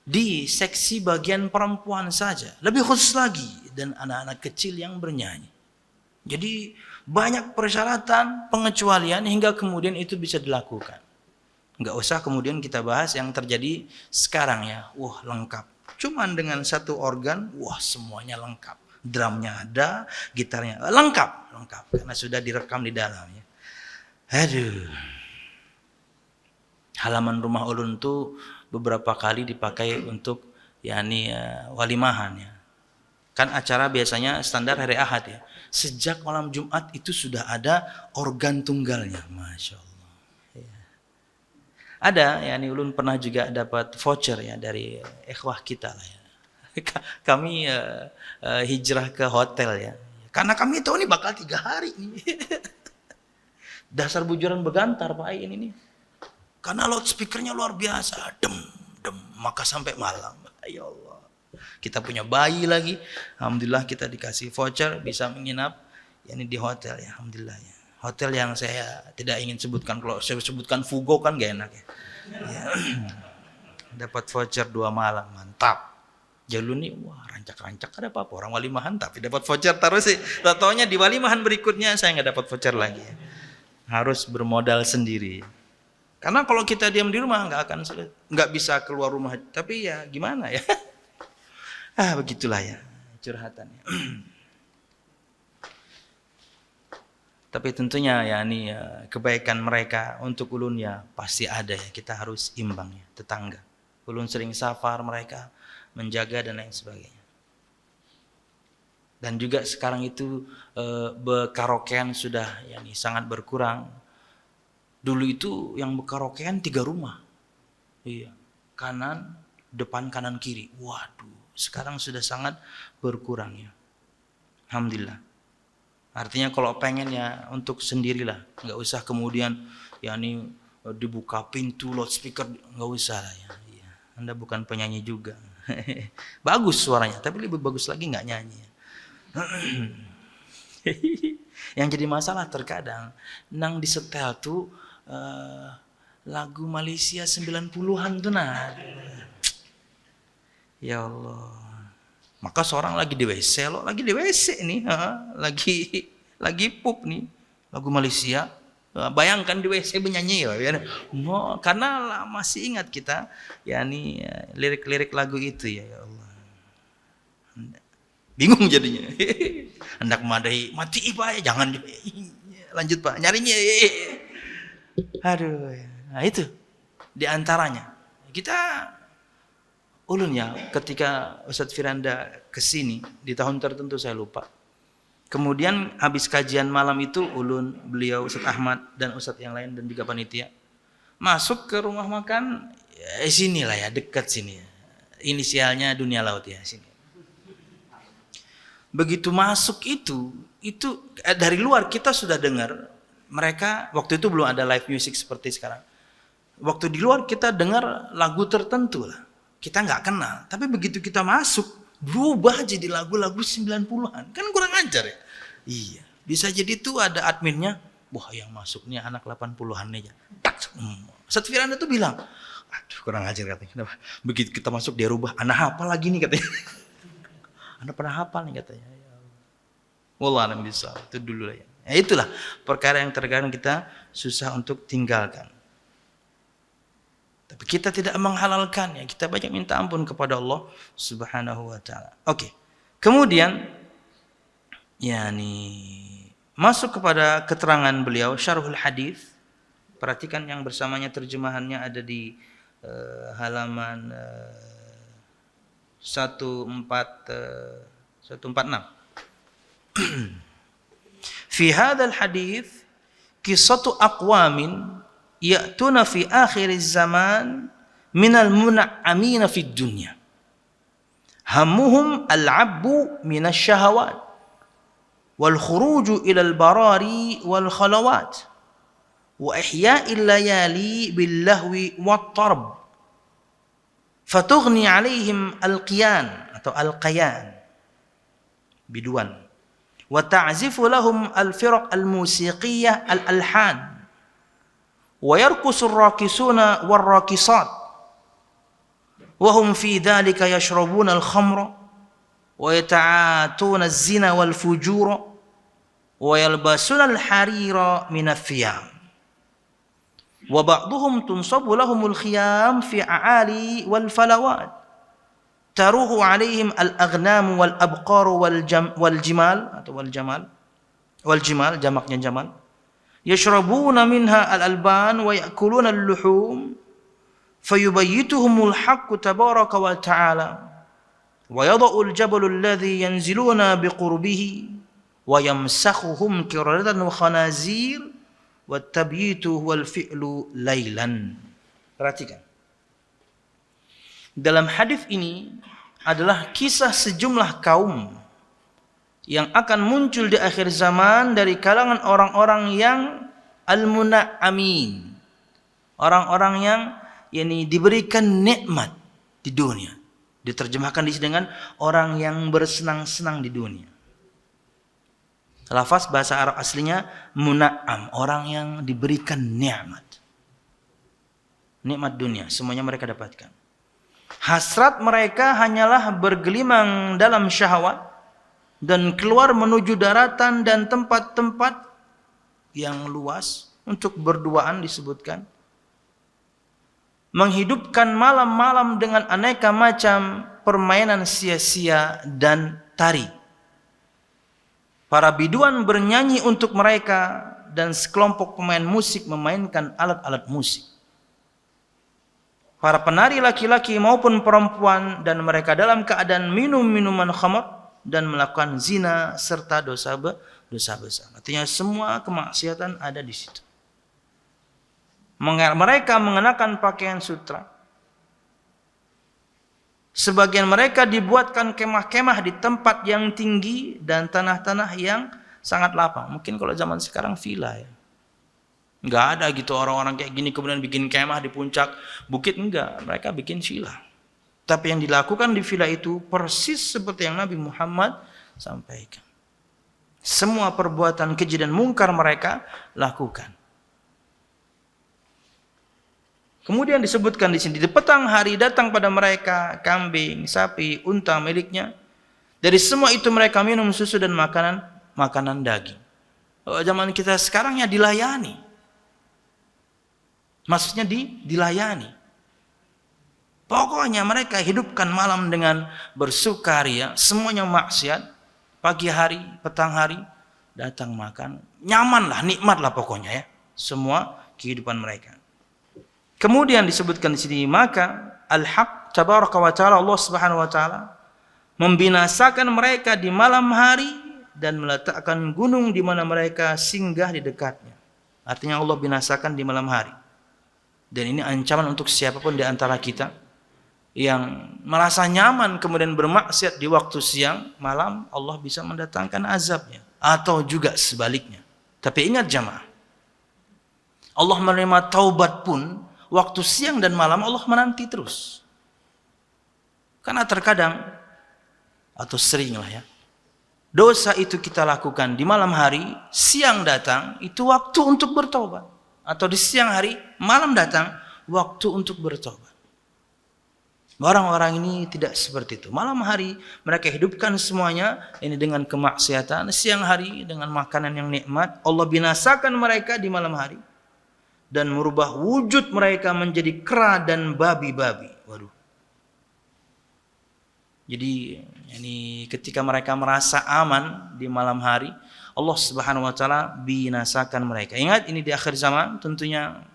di seksi bagian perempuan saja. Lebih khusus lagi dan anak-anak kecil yang bernyanyi. Jadi banyak persyaratan pengecualian hingga kemudian itu bisa dilakukan. Nggak usah kemudian kita bahas yang terjadi sekarang ya. Wah lengkap. Cuman dengan satu organ, wah semuanya lengkap. Drumnya ada, gitarnya lengkap. Karena sudah direkam di dalamnya. Aduh. Halaman rumah ulun tuh beberapa kali dipakai untuk yakni walimahan ya. Kan acara biasanya standar hari Ahad ya. Sejak malam Jumat itu sudah ada organ tunggalnya, Masya Allah. Ya. Ada, yakni ulun pernah juga dapat voucher ya dari ikhwah kita lah ya. Kami hijrah ke hotel ya. Karena kami tahu ini bakal 3 hari nih. Dasar bujuran begantar Pak ini nih. Karena loudspeakernya luar biasa, dem, maka sampai malam. Ya Allah. Kita punya bayi lagi, alhamdulillah kita dikasih voucher bisa menginap, yakni di hotel ya, alhamdulillah ya. Hotel yang saya tidak ingin sebutkan, kalau saya sebutkan Fugo kan gak enak ya. Ya. Dapat voucher 2 malam, mantap. Jalur nih, wah rancak-rancak ada apa-apa orang walimahan tapi dapat voucher terus sih. Taunya di walimahan berikutnya saya nggak dapat voucher lagi. Harus bermodal sendiri. Karena kalau kita diam di rumah nggak bisa keluar rumah. Tapi ya gimana ya? Begitulah ya curhatannya. Tapi tentunya ya ini kebaikan mereka untuk ulun ya pasti ada ya. Kita harus imbang ya, tetangga. Ulun sering safar mereka, menjaga dan lain sebagainya. Dan juga sekarang itu berkaraokean sudah yani sangat berkurang. Dulu itu yang berkaraokean 3 rumah. Iya. Kanan, depan, kanan, kiri. Waduh, sekarang sudah sangat berkurang ya. Alhamdulillah. Artinya kalau pengen ya untuk sendirilah, enggak usah kemudian yakni dibuka pintu loudspeaker, enggak usah lah ya. Iya. Anda bukan penyanyi juga. Bagus suaranya, tapi lebih bagus lagi nggak nyanyi. Yang jadi masalah terkadang nang disetel tuh lagu Malaysia 90-an tuh nah. Ya Allah. Maka seorang lagi di WC, lo lagi di WC nih, lagi pup nih, lagu Malaysia. Bayangkan di WC bernyanyi ya. Karena masih ingat kita ya nih lirik-lirik lagu itu ya Allah. Bingung jadinya. Hendak madai, mati Pak, jangan lanjut Pak, nyarinya. Aduh. Nah itu di antaranya. Kita ulun ya ketika Ustadz Firanda kesini di tahun tertentu saya lupa. Kemudian habis kajian malam itu ulun, beliau Ustadz Ahmad dan Ustadz yang lain dan juga panitia masuk ke rumah makan sinilah ya dekat sini. Inisialnya Dunia Laut ya sini. Begitu masuk itu dari luar kita sudah dengar mereka waktu itu belum ada live music seperti sekarang. Waktu di luar kita dengar lagu tertentu lah. Kita nggak kenal, tapi begitu kita masuk berubah jadi lagu-lagu 90-an. Kan kurang ajar ya. Iya, bisa jadi tuh ada adminnya, wah yang masuknya anak 80-an aja. Ustadz Firanda tuh bilang, aduh kurang ajar katanya. Begitu kita masuk dia rubah, anak hafal lagi nih katanya. Anak pernah hafal nih katanya. Wallah alam bisa, itu dulu lah ya. Ya itulah perkara yang terkadang kita susah untuk tinggalkan. Tapi kita tidak menghalalkannya. Kita banyak minta ampun kepada Allah Subhanahu wa taala. Oke. Kemudian masuk kepada keterangan beliau Syarhul Hadits. Perhatikan yang bersamanya terjemahannya ada di halaman 146. Fi hadzal hadits qissatu aqwamin ya'tuna fi akhir zaman minal mun'amina fid dunya hammuhum al-'abbu minasy syahawat wal khuruju ilal barari wal khalawat wa ihya'il layali bil lahwi wat tarb fatughni 'alaihim al-qiyan atau al-qayan biduan wa ta'zifu lahum al-firaq al-musiqiyah al-alhan ويرقص الراقصون والراقصات وهم في ذلك يشربون الخمر ويتعاطون الزنا والفجور ويلبسون الحرير من الثياب وبعضهم تنصب لهم الخيام في أعالي والفلوات تروح عليهم الأغنام والأبقار والجمال jamaknya jamal yashrabuna minha al-alban wa ya'kuluna al-luhum fayubayyituhumul haqqu tabaraka wa ta'ala wa yada'u al-jabalu alladhi yanziluna biqurbihi wa yamsakhuhum qiradatan wa khanazir wa tabyitu wal fi'lu lailan. Perhatikan. Dalam hadis ini adalah kisah sejumlah kaum yang akan muncul di akhir zaman dari kalangan orang-orang yang al-muna'amin. Orang-orang yang diberikan nikmat di dunia. Diterjemahkan di sini dengan orang yang bersenang-senang di dunia. Lafaz bahasa Arab aslinya muna'am, orang yang diberikan nikmat. Nikmat dunia, semuanya mereka dapatkan. Hasrat mereka hanyalah bergelimang dalam syahwat dan keluar menuju daratan dan tempat-tempat yang luas untuk berduaan disebutkan. Menghidupkan malam-malam dengan aneka macam permainan sia-sia dan tari. Para biduan bernyanyi untuk mereka dan sekelompok pemain musik memainkan alat-alat musik. Para penari laki-laki maupun perempuan dan mereka dalam keadaan minum minuman khamar dan melakukan zina serta dosa besar. Artinya semua kemaksiatan ada di situ. Mereka mengenakan pakaian sutra. Sebagian mereka dibuatkan kemah-kemah di tempat yang tinggi dan tanah-tanah yang sangat lapang. Mungkin kalau zaman sekarang villa ya. Enggak ada gitu orang-orang kayak gini kemudian bikin kemah di puncak bukit, enggak. Mereka bikin villa. Tapi yang dilakukan di villa itu persis seperti yang Nabi Muhammad sampaikan. Semua perbuatan keji dan mungkar mereka lakukan. Kemudian disebutkan di sini, di petang hari datang pada mereka kambing, sapi, unta miliknya. Dari semua itu mereka minum susu dan makanan daging. Zaman kita sekarang ya dilayani. Maksudnya dilayani. Pokoknya mereka hidupkan malam dengan bersukaria, semuanya maksiat. Pagi hari, petang hari, datang makan. Nyaman lah, nikmat lah pokoknya ya. Semua kehidupan mereka. Kemudian disebutkan di sini, maka Al-Haq Tabaraka wa Ta'ala, Allah Subhanahu wa Ta'ala membinasakan mereka di malam hari dan meletakkan gunung di mana mereka singgah di dekatnya. Artinya Allah binasakan di malam hari. Dan ini ancaman untuk siapapun di antara kita yang merasa nyaman kemudian bermaksiat di waktu siang, malam Allah bisa mendatangkan azabnya. Atau juga sebaliknya. Tapi ingat jamaah, Allah menerima taubat pun waktu siang dan malam Allah menanti terus. Karena terkadang atau seringlah ya, dosa itu kita lakukan di malam hari, siang datang itu waktu untuk bertobat. Atau di siang hari, malam datang waktu untuk bertobat. Orang-orang ini tidak seperti itu. Malam hari mereka hidupkan semuanya ini dengan kemaksiatan, siang hari dengan makanan yang nikmat. Allah binasakan mereka di malam hari dan merubah wujud mereka menjadi kera dan babi-babi. Waduh. Jadi ini ketika mereka merasa aman di malam hari, Allah Subhanahu wa Ta'ala binasakan mereka. Ingat ini di akhir zaman tentunya.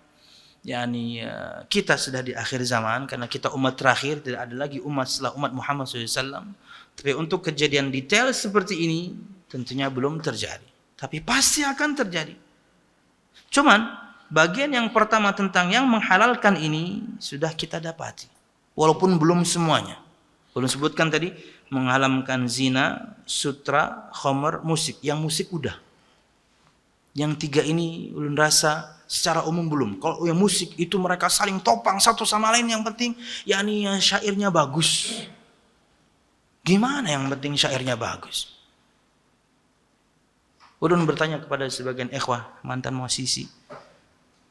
Kita sudah di akhir zaman karena kita umat terakhir, tidak ada lagi umat setelah umat Muhammad SAW. Tapi untuk kejadian detail seperti ini tentunya belum terjadi. Tapi pasti akan terjadi. Cuman bagian yang pertama tentang yang menghalalkan ini sudah kita dapati. Walaupun belum semuanya. Belum sebutkan tadi menghalalkan zina, sutra, khamr, musik. Yang musik udah. Yang tiga ini ulun rasa secara umum belum. Kalau yang musik itu mereka saling topang satu sama lain, yang penting syairnya bagus. Gimana yang penting syairnya bagus? Ulun bertanya kepada sebagian ikhwah mantan musisi.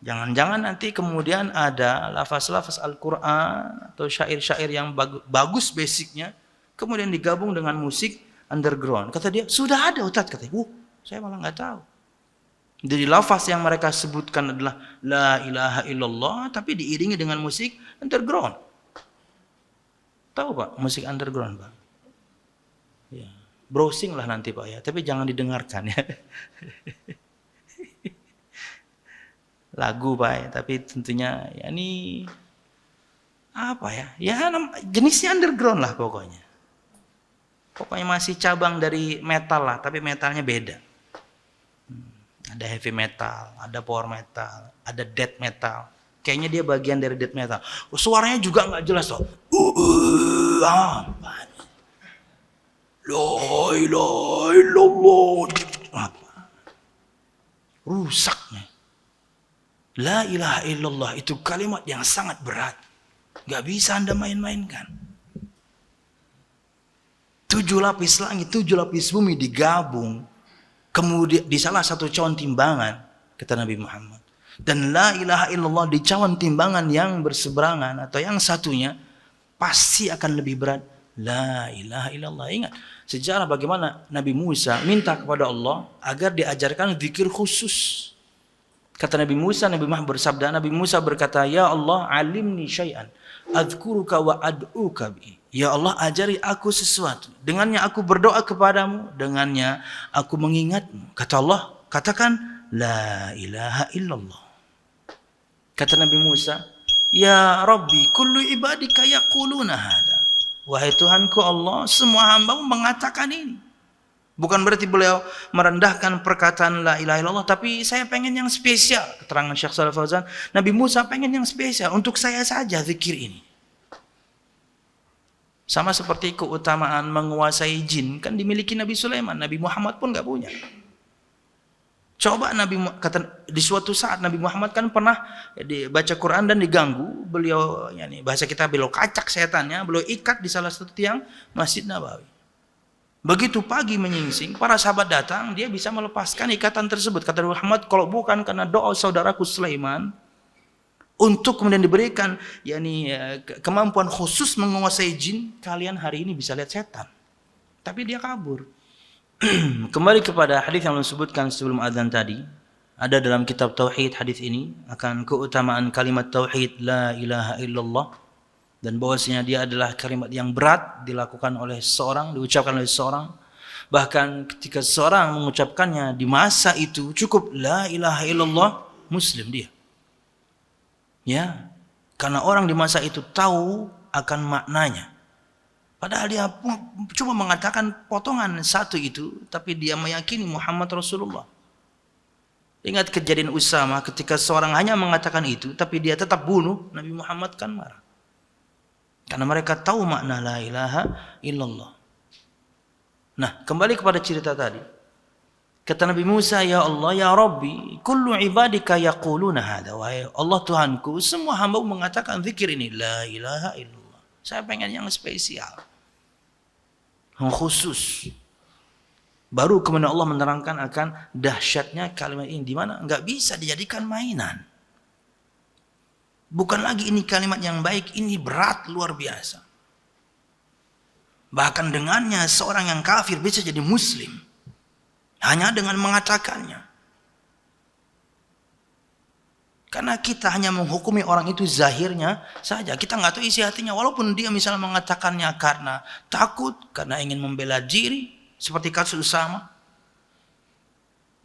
Jangan-jangan nanti kemudian ada lafaz-lafaz Al-Quran atau syair-syair yang bagus basicnya, kemudian digabung dengan musik underground. Kata dia, sudah ada Ustaz. Katanya, saya malah nggak tahu. Jadi lafaz yang mereka sebutkan adalah La ilaha illallah, tapi diiringi dengan musik underground. Tahu Pak, musik underground Pak? Ya. Browsing lah nanti Pak ya, tapi jangan didengarkan ya. Lagu Pak ya, tapi tentunya jenisnya underground lah pokoknya. Pokoknya masih cabang dari metal lah, tapi metalnya beda. Ada heavy metal, ada power metal, ada death metal. Kayaknya dia bagian dari death metal. Suaranya juga nggak jelas loh. La ilaha illallah. Rusaknya. La ilaha illallah itu kalimat yang sangat berat. Nggak bisa Anda main-mainkan. 7 lapis langit, 7 lapis bumi digabung. Kemudian di salah satu cawan timbangan, kata Nabi Muhammad. Dan la ilaha illallah di cawan timbangan yang berseberangan atau yang satunya, pasti akan lebih berat. La ilaha illallah. Ingat, sejarah bagaimana Nabi Musa minta kepada Allah agar diajarkan zikir khusus. Kata Nabi Musa, Nabi Muhammad bersabda, Nabi Musa berkata, Ya Allah, alimni syai'an, adhkuruka wa ad'uka bi. Ya Allah, ajari aku sesuatu. Dengannya aku berdoa kepadamu. Dengannya aku mengingatmu. Kata Allah, katakan, La ilaha illallah. Kata Nabi Musa, Ya Rabbi, kullu ibadika yaquluna hada. Wahai Tuhanku Allah, semua hambamu mengatakan ini. Bukan berarti beliau merendahkan perkataan La ilaha illallah, tapi saya pengen yang spesial. Keterangan Syekh Shalih Fauzan, Nabi Musa pengen yang spesial. Untuk saya saja zikir ini. Sama seperti keutamaan menguasai jin, kan dimiliki Nabi Sulaiman. Nabi Muhammad pun gak punya. Coba kata di suatu saat Nabi Muhammad kan pernah baca Quran dan diganggu, beliau bahasa kita beliau kacak setannya, beliau ikat di salah satu tiang Masjid Nabawi. Begitu pagi menyingsing, para sahabat datang, dia bisa melepaskan ikatan tersebut. Kata Muhammad, kalau bukan karena doa saudaraku Sulaiman untuk kemudian diberikan kemampuan khusus menguasai jin, kalian hari ini bisa lihat setan. Tapi dia kabur. Kembali kepada hadis yang disebutkan sebelum azan tadi, ada dalam kitab tauhid hadis ini akan keutamaan kalimat tauhid la ilaha illallah, dan bahwasanya dia adalah kalimat yang berat dilakukan oleh seorang, diucapkan oleh seorang. Bahkan ketika seorang mengucapkannya di masa itu cukup la ilaha illallah, muslim dia. Ya, karena orang di masa itu tahu akan maknanya. Padahal dia cuma mengatakan potongan satu itu, tapi dia meyakini Muhammad Rasulullah. Ingat kejadian Usama ketika seorang hanya mengatakan itu, tapi dia tetap bunuh, Nabi Muhammad kan marah. Karena mereka tahu makna la ilaha illallah. Nah, kembali kepada cerita tadi. Kata Nabi Musa, ya Allah, ya Rabbi, kullu ibadika yaquluna hadha. Wahai Allah Tuhanku, semua hamba mengatakan zikir ini, la ilaha illallah. Saya pengen yang spesial, yang khusus. Baru kemudian Allah menerangkan akan dahsyatnya kalimat ini, di mana enggak bisa dijadikan mainan. Bukan lagi ini kalimat yang baik, ini berat luar biasa. Bahkan dengannya seorang yang kafir bisa jadi muslim hanya dengan mengatakannya. Karena kita hanya menghukumi orang itu zahirnya saja. Kita nggak tahu isi hatinya. Walaupun dia misalnya mengatakannya karena takut, karena ingin membela diri, seperti kasus Usama.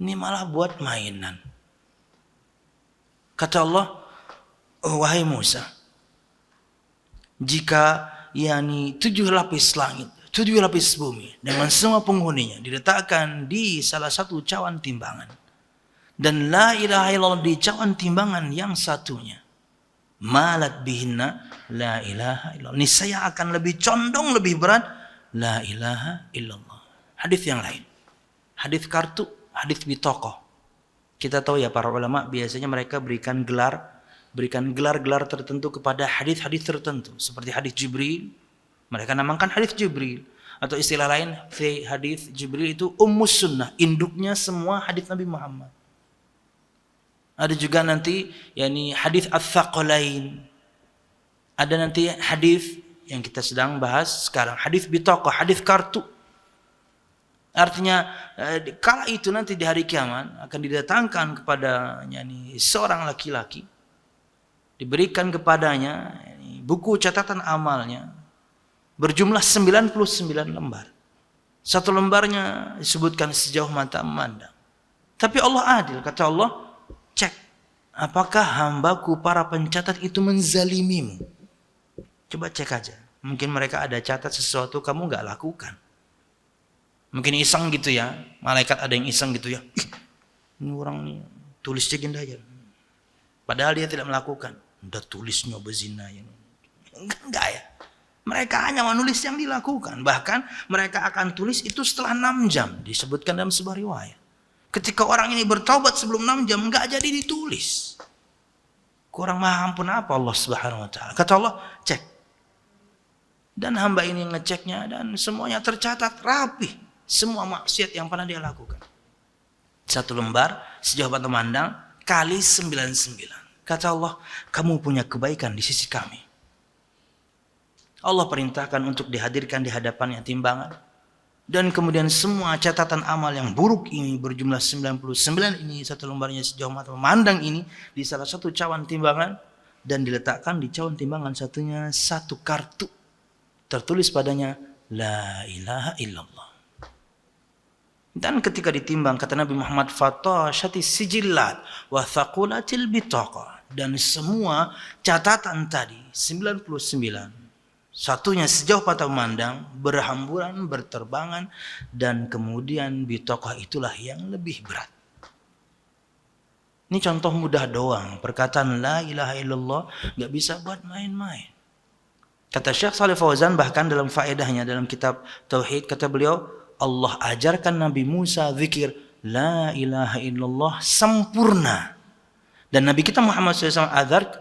Ini malah buat mainan. Kata Allah, oh, wahai Musa, jika 7 lapis langit, 7 lapis bumi dengan semua penghuninya diletakkan di salah satu cawan timbangan, dan la ilaha illallah di cawan timbangan yang satunya, malat bihinna la ilaha illallah, niscaya akan lebih condong, lebih berat la ilaha illallah. Hadis yang lain, hadis kartu, hadis bitokoh. Kita tahu ya, para ulama biasanya mereka berikan gelar-gelar tertentu kepada hadis-hadis tertentu, seperti hadis Jibril, mereka namakan hadis Jibril, atau istilah lain hadis Jibril itu ummus sunnah, induknya semua hadis Nabi Muhammad. Ada juga nanti hadis ats-tsaqalain. Ada nanti hadis yang kita sedang bahas sekarang, hadis bitokoh, hadis kartu. Artinya kala itu nanti di hari kiamat akan didatangkan kepada seorang laki-laki, diberikan kepadanya buku catatan amalnya berjumlah 99 lembar. Satu lembarnya disebutkan sejauh mata memandang. Tapi Allah adil, kata Allah, cek apakah hambaku para pencatat itu menzalimimu. Coba cek aja. Mungkin mereka ada catat sesuatu kamu nggak lakukan. Mungkin iseng gitu ya. Malaikat ada yang iseng gitu ya. Ini orang nih tulis cekin aja. Padahal dia tidak melakukan. Udah tulisnya bezina ya. Enggak ya. Mereka hanya menulis yang dilakukan. Bahkan mereka akan tulis itu setelah 6 jam. Disebutkan dalam sebuah riwayat. Ketika orang ini bertaubat sebelum 6 jam, enggak jadi ditulis. Kurang maha ampun apa Allah Subhanahu wa taala. Kata Allah, cek. Dan hamba ini ngeceknya dan semuanya tercatat rapi. Semua maksiat yang pernah dia lakukan. Satu lembar sejauh mata memandang kali 99. Kata Allah, kamu punya kebaikan di sisi kami. Allah perintahkan untuk dihadirkan di hadapannya timbangan. Dan kemudian semua catatan amal yang buruk ini berjumlah 99 ini, satu lembarnya sejauh mata memandang ini, di salah satu cawan timbangan, dan diletakkan di cawan timbangan satunya satu kartu. Tertulis padanya la ilaha illallah. Dan ketika ditimbang, kata Nabi Muhammad, fatashati sijillat wa thaqulatil bitaqa, dan semua catatan tadi 99 satunya sejauh mata memandang berhamburan, berterbangan, dan kemudian bitaqa itulah yang lebih berat. Ini contoh mudah doang. Perkataan la ilaha illallah gak bisa buat main-main. Kata Syekh Shalih Fauzan bahkan dalam faedahnya dalam kitab Tauhid, kata beliau, Allah ajarkan Nabi Musa zikir la ilaha illallah sempurna. Dan Nabi kita Muhammad SAW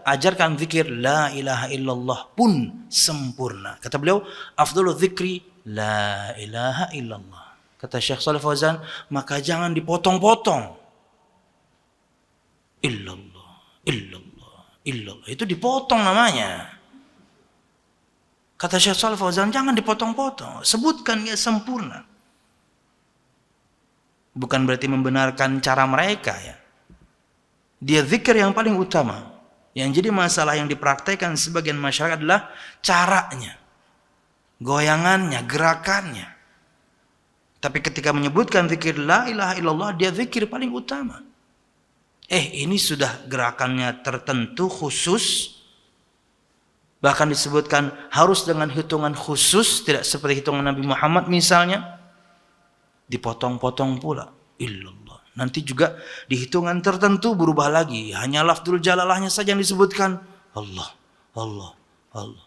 ajarkan zikir la ilaha illallah pun sempurna. Kata beliau, afdhalu dzikri la ilaha illallah. Kata Syekh Shalih Fauzan, maka jangan dipotong-potong. Illallah, illallah, illallah. Itu dipotong namanya. Kata Syekh Shalih Fauzan, jangan dipotong-potong. Sebutkan ya sempurna. Bukan berarti membenarkan cara mereka ya. Dia zikir yang paling utama. Yang jadi masalah yang dipraktekkan sebagian masyarakat adalah caranya. Goyangannya, gerakannya. Tapi ketika menyebutkan zikir la ilaha illallah, dia zikir paling utama. Ini sudah gerakannya tertentu khusus. Bahkan disebutkan harus dengan hitungan khusus, tidak seperti hitungan Nabi Muhammad misalnya. Dipotong-potong pula. Illallah. Nanti juga di hitungan tertentu berubah lagi. Hanya lafzul jalalahnya saja yang disebutkan. Allah, Allah, Allah.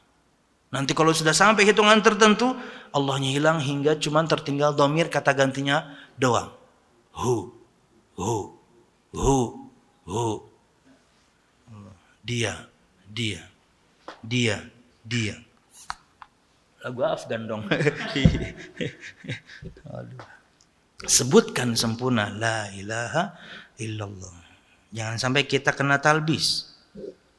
Nanti kalau sudah sampai hitungan tertentu, Allahnya hilang hingga cuma tertinggal dhamir kata gantinya doang. Hu, hu, hu, hu. Dia, dia, dia, dia. Lagu Afgan dong. Aduh. Sebutkan sempurna la ilaha illallah. Jangan sampai kita kena talbis.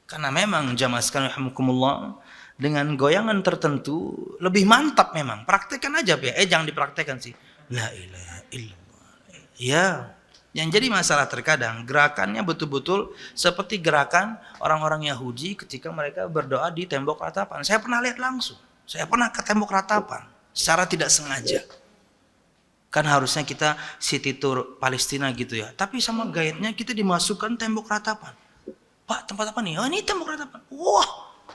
Karena memang jamaah sekalian rahimakumullah, dengan goyangan tertentu lebih mantap memang. Praktekkan aja ya. Jangan dipraktekkan sih. La ilaha illallah. Ya, yang jadi masalah terkadang gerakannya betul-betul seperti gerakan orang-orang Yahudi ketika mereka berdoa di tembok ratapan. Saya pernah lihat langsung. Saya pernah ke tembok ratapan secara tidak sengaja. Kan harusnya kita city tour Palestina gitu ya. Tapi sama guide-nya kita dimasukkan tembok ratapan. Pak, tempat apa nih? Oh, ini tembok ratapan. Wah,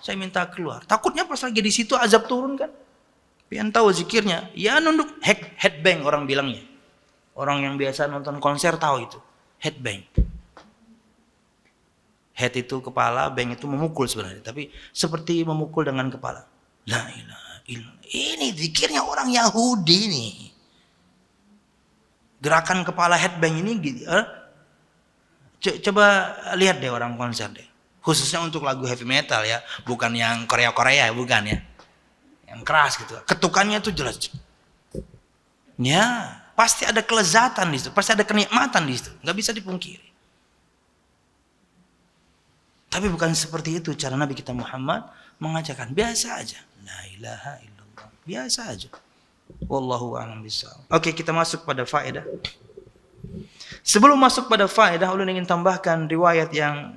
saya minta keluar. Takutnya pas lagi di situ azab turun kan. Pian tahu zikirnya. Ya nunduk headbang orang bilangnya. Orang yang biasa nonton konser tahu itu. Headbang. Head itu kepala, bang itu memukul sebenarnya. Tapi seperti memukul dengan kepala. La ilaha illallah. Ini zikirnya orang Yahudi nih. Gerakan kepala headbang ini gitu. Coba lihat deh orang konser deh. Khususnya untuk lagu heavy metal ya. Bukan yang Korea-Korea, bukan ya. Yang keras gitu. Ketukannya tuh jelas. Ya, pasti ada kelezatan di situ. Pasti ada kenikmatan di situ. Nggak bisa dipungkiri. Tapi bukan seperti itu cara Nabi kita Muhammad mengajarkan. Biasa aja. La ilaha illallah. Biasa aja. Wallahu a'lam bishawab. Oke, kita masuk pada faedah. Sebelum masuk pada faedah, ulun ingin tambahkan riwayat yang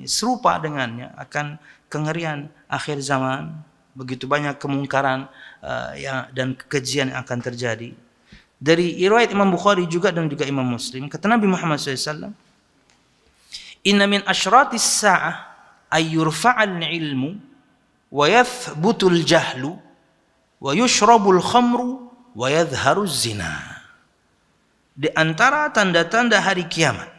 serupa dengannya akan kengerian akhir zaman. Begitu banyak kemungkaran dan kekejian yang akan terjadi. Dari riwayat Imam Bukhari juga dan juga Imam Muslim, kata Nabi Muhammad SAW, "Inna min asyratis sa'ah ay yurfa'al ilmu wa yathbutul jahlu wa yushrabul khamru wa yadhharuz zina." Di antara tanda-tanda hari kiamat.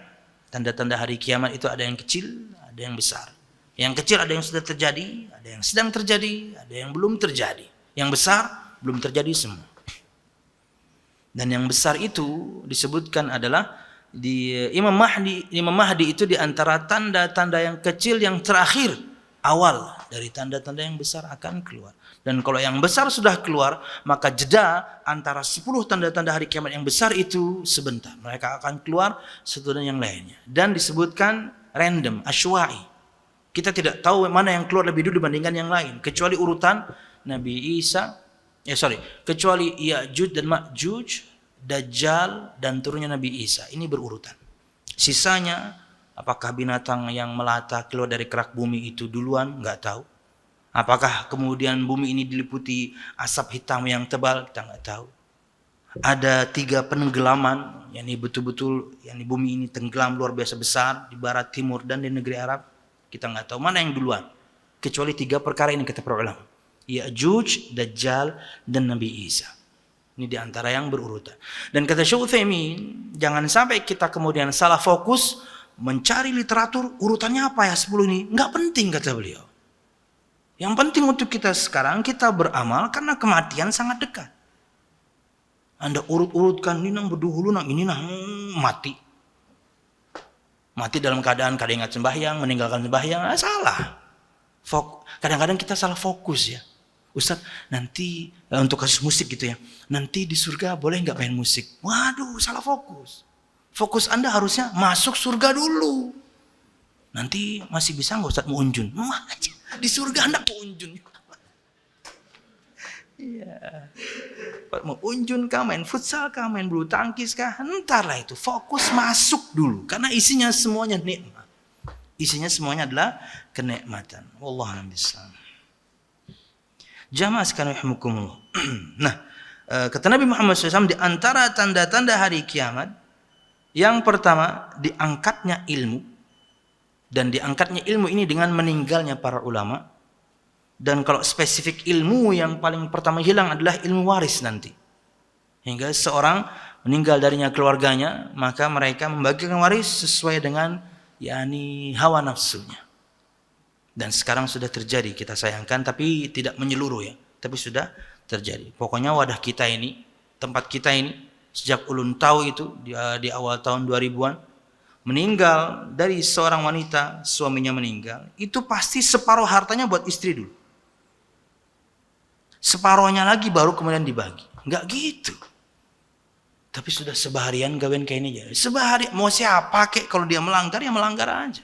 Tanda-tanda hari kiamat itu ada yang kecil, ada yang besar. Yang kecil ada yang sudah terjadi, ada yang sedang terjadi, ada yang belum terjadi. Yang besar belum terjadi semua. Dan yang besar itu disebutkan adalah di Imam Mahdi itu di antara tanda-tanda yang kecil yang terakhir awal dari tanda-tanda yang besar akan keluar. Dan kalau yang besar sudah keluar, maka jeda antara 10 tanda-tanda hari kiamat yang besar itu sebentar. Mereka akan keluar satu dan yang lainnya. Dan disebutkan random, asywa'i. Kita tidak tahu mana yang keluar lebih dulu dibandingkan yang lain. Kecuali urutan Nabi Isa, kecuali Ya'juj dan Ma'juj, Dajjal dan turunnya Nabi Isa. Ini berurutan. Sisanya, apakah binatang yang melata keluar dari kerak bumi itu duluan? Nggak tahu. Apakah kemudian bumi ini diliputi asap hitam yang tebal? Kita nggak tahu. Ada 3 penenggelaman, yakni betul-betul yakni bumi ini tenggelam luar biasa besar di barat, timur, dan di negeri Arab. Kita nggak tahu mana yang duluan. Kecuali 3 perkara ini kata para ulama. Ya'juj, Dajjal, dan Nabi Isa. Ini di antara yang berurutan. Dan kata Syekh Utsaimin, jangan sampai kita kemudian salah fokus mencari literatur urutannya apa ya 10 ini. Nggak penting kata beliau. Yang penting untuk kita sekarang, kita beramal karena kematian sangat dekat. Anda urut-urutkan, ini nang berduhulu nang ini nang mati. Mati dalam keadaan kada ingat sembahyang, meninggalkan sembahyang, salah. Kadang-kadang kita salah fokus ya. Ustaz, nanti untuk kasus musik gitu ya. Nanti di surga boleh nggak main musik? Waduh, salah fokus. Fokus Anda harusnya masuk surga dulu. Nanti masih bisa nggak Ustaz mau unjun? Di surga Anda mau unjun. Iya. Mau unjun kah, main futsal kah, main bulu tangkis kah? Entarlah itu. Fokus masuk dulu. Karena isinya semuanya nikmat. Isinya semuanya adalah kenikmatan. Wallahu a'lam bishawab. Jamaah sekalian rahimakumullah. Nah, kata Nabi Muhammad SAW, di antara tanda-tanda hari kiamat, yang pertama diangkatnya ilmu, dan diangkatnya ilmu ini dengan meninggalnya para ulama. Dan kalau spesifik ilmu yang paling pertama hilang adalah ilmu waris nanti. Hingga seorang meninggal darinya keluarganya, maka mereka membagikan waris sesuai dengan hawa nafsunya. Dan sekarang sudah terjadi, kita sayangkan, tapi tidak menyeluruh ya. Tapi sudah terjadi. Pokoknya wadah kita ini, tempat kita ini, sejak ulun tahu itu di awal tahun 2000-an, meninggal dari seorang wanita, suaminya meninggal, itu pasti separuh hartanya buat istri dulu. Separuhnya lagi baru kemudian dibagi. Enggak gitu. Tapi sudah sebaharian gawen kayak ini aja. Sebahari mau siapa kek, kalau dia melanggar ya melanggar aja.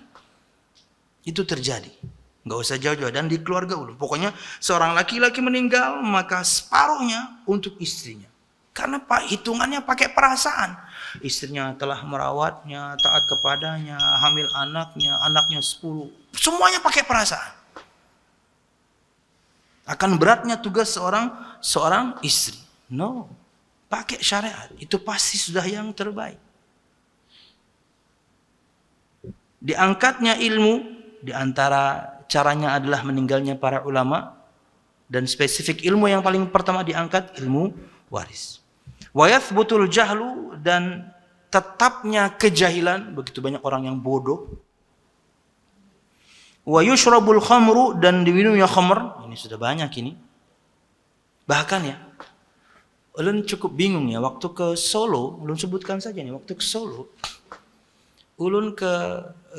Itu terjadi. Enggak usah jauh-jauh, dan di keluarga ulun. Pokoknya seorang laki-laki meninggal, maka separuhnya untuk istrinya. Karena hitungannya pakai perasaan. Istrinya telah merawatnya, taat kepadanya, hamil anaknya 10. Semuanya pakai perasaan. Akan beratnya tugas seorang istri. No. Pakai syariat. Itu pasti sudah yang terbaik. Diangkatnya ilmu, di antara caranya adalah meninggalnya para ulama, dan spesifik ilmu yang paling pertama diangkat ilmu waris. Wa yathbutul jahlu, dan tetapnya kejahilan, begitu banyak orang yang bodoh. Wa yushrabul khamru, dan diminumnya khamr, ini sudah banyak ini. Bahkan ya, ulun cukup bingung ya, waktu ke Solo, ulun sebutkan saja nih, waktu ke Solo, ulun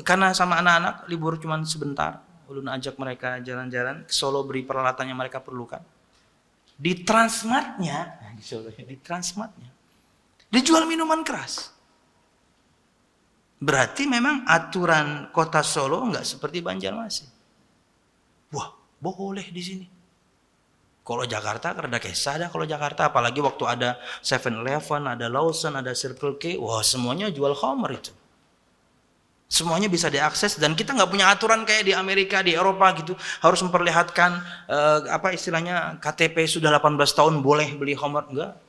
karena sama anak-anak libur cuman sebentar, ulun ajak mereka jalan-jalan ke Solo, beri peralatan yang mereka perlukan. Di Transmartnya, dijual minuman keras. Berarti memang aturan kota Solo enggak seperti Banjarmasin. Wah, boleh di sini. Kalau Jakarta karena kisah ada, kalau Jakarta apalagi waktu ada 7-Eleven, ada Lawson, ada Circle K, wah semuanya jual khamr itu. Semuanya bisa diakses, dan kita nggak punya aturan kayak di Amerika, di Eropa gitu, harus memperlihatkan istilahnya KTP sudah 18 tahun boleh beli khamr. Enggak.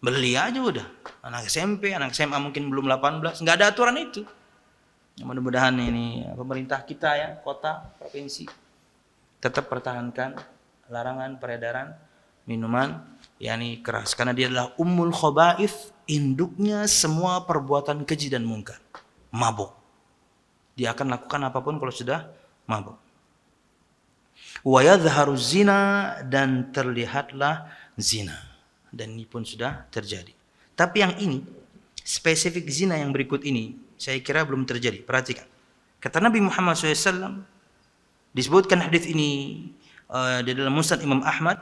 Beli aja udah. Anak SMP, anak SMA mungkin belum 18, nggak ada aturan itu. Mudah-mudahan ini pemerintah kita ya, kota, provinsi, tetap pertahankan larangan peredaran minuman keras, karena dia adalah ummul khaba'ith, induknya semua perbuatan keji dan mungkar. Mabuk. Dia akan lakukan apapun kalau sudah mabuk. Wa yadhharu zina, dan terlihatlah zina. Dan ini pun sudah terjadi. Tapi yang ini, spesifik zina yang berikut ini, saya kira belum terjadi. Perhatikan. Kata Nabi Muhammad SAW, disebutkan hadis ini di dalam Musnad Imam Ahmad,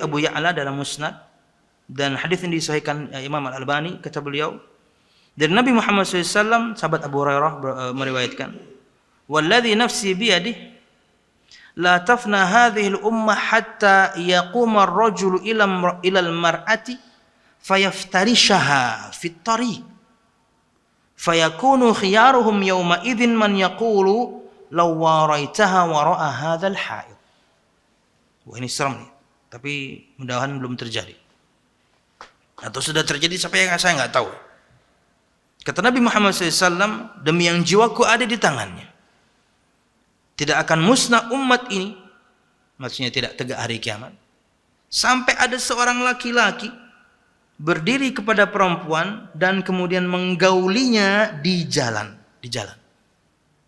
Abu Ya'la dalam Musnad, dan hadis ini disahihkan Imam Al-Albani, kata beliau, dari Nabi Muhammad SAW, sahabat Abu Hurairah meriwayatkan, "Walladzi nafsi biyadihi la tafna hadhihi al-ummah hatta yaquma ar-rajulu ila al-mar'ati fayaftarishaha fi at-tariq fayakunu khiyaruhum yawma idzin man yaqulu law waraitaha wara'a hadzal ha'id." Wah, ini serem nih, tapi mudah-mudahan belum terjadi. Atau sudah terjadi, saya nggak tahu. Kata Nabi Muhammad SAW, demi yang jiwaku ada di tangannya, tidak akan musnah umat ini, maksudnya tidak tegak hari kiamat, sampai ada seorang laki-laki berdiri kepada perempuan dan kemudian menggaulinya di jalan.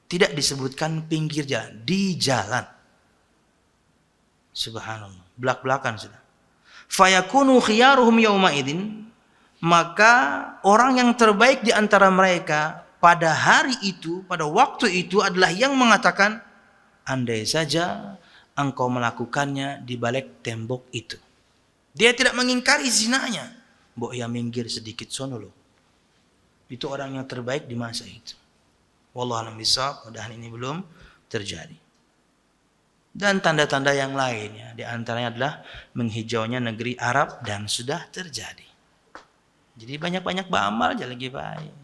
Tidak disebutkan pinggir jalan, di jalan. Subhanallah, belak-belakan sudah. Fayakunu khiyaruhum yauma idzin, maka orang yang terbaik di antara mereka pada hari itu, pada waktu itu adalah yang mengatakan, andai saja engkau melakukannya di balik tembok itu. Dia tidak mengingkari zinanya. Mbok ya minggir sedikit sono loh. Itu orang yang terbaik di masa itu. Wallahu a'lam bishawab, mudah-mudahan ini belum terjadi. Dan tanda-tanda yang lainnya, di antaranya adalah menghijaunya negeri Arab dan sudah terjadi. Jadi banyak-banyak beramal aja lagi baik.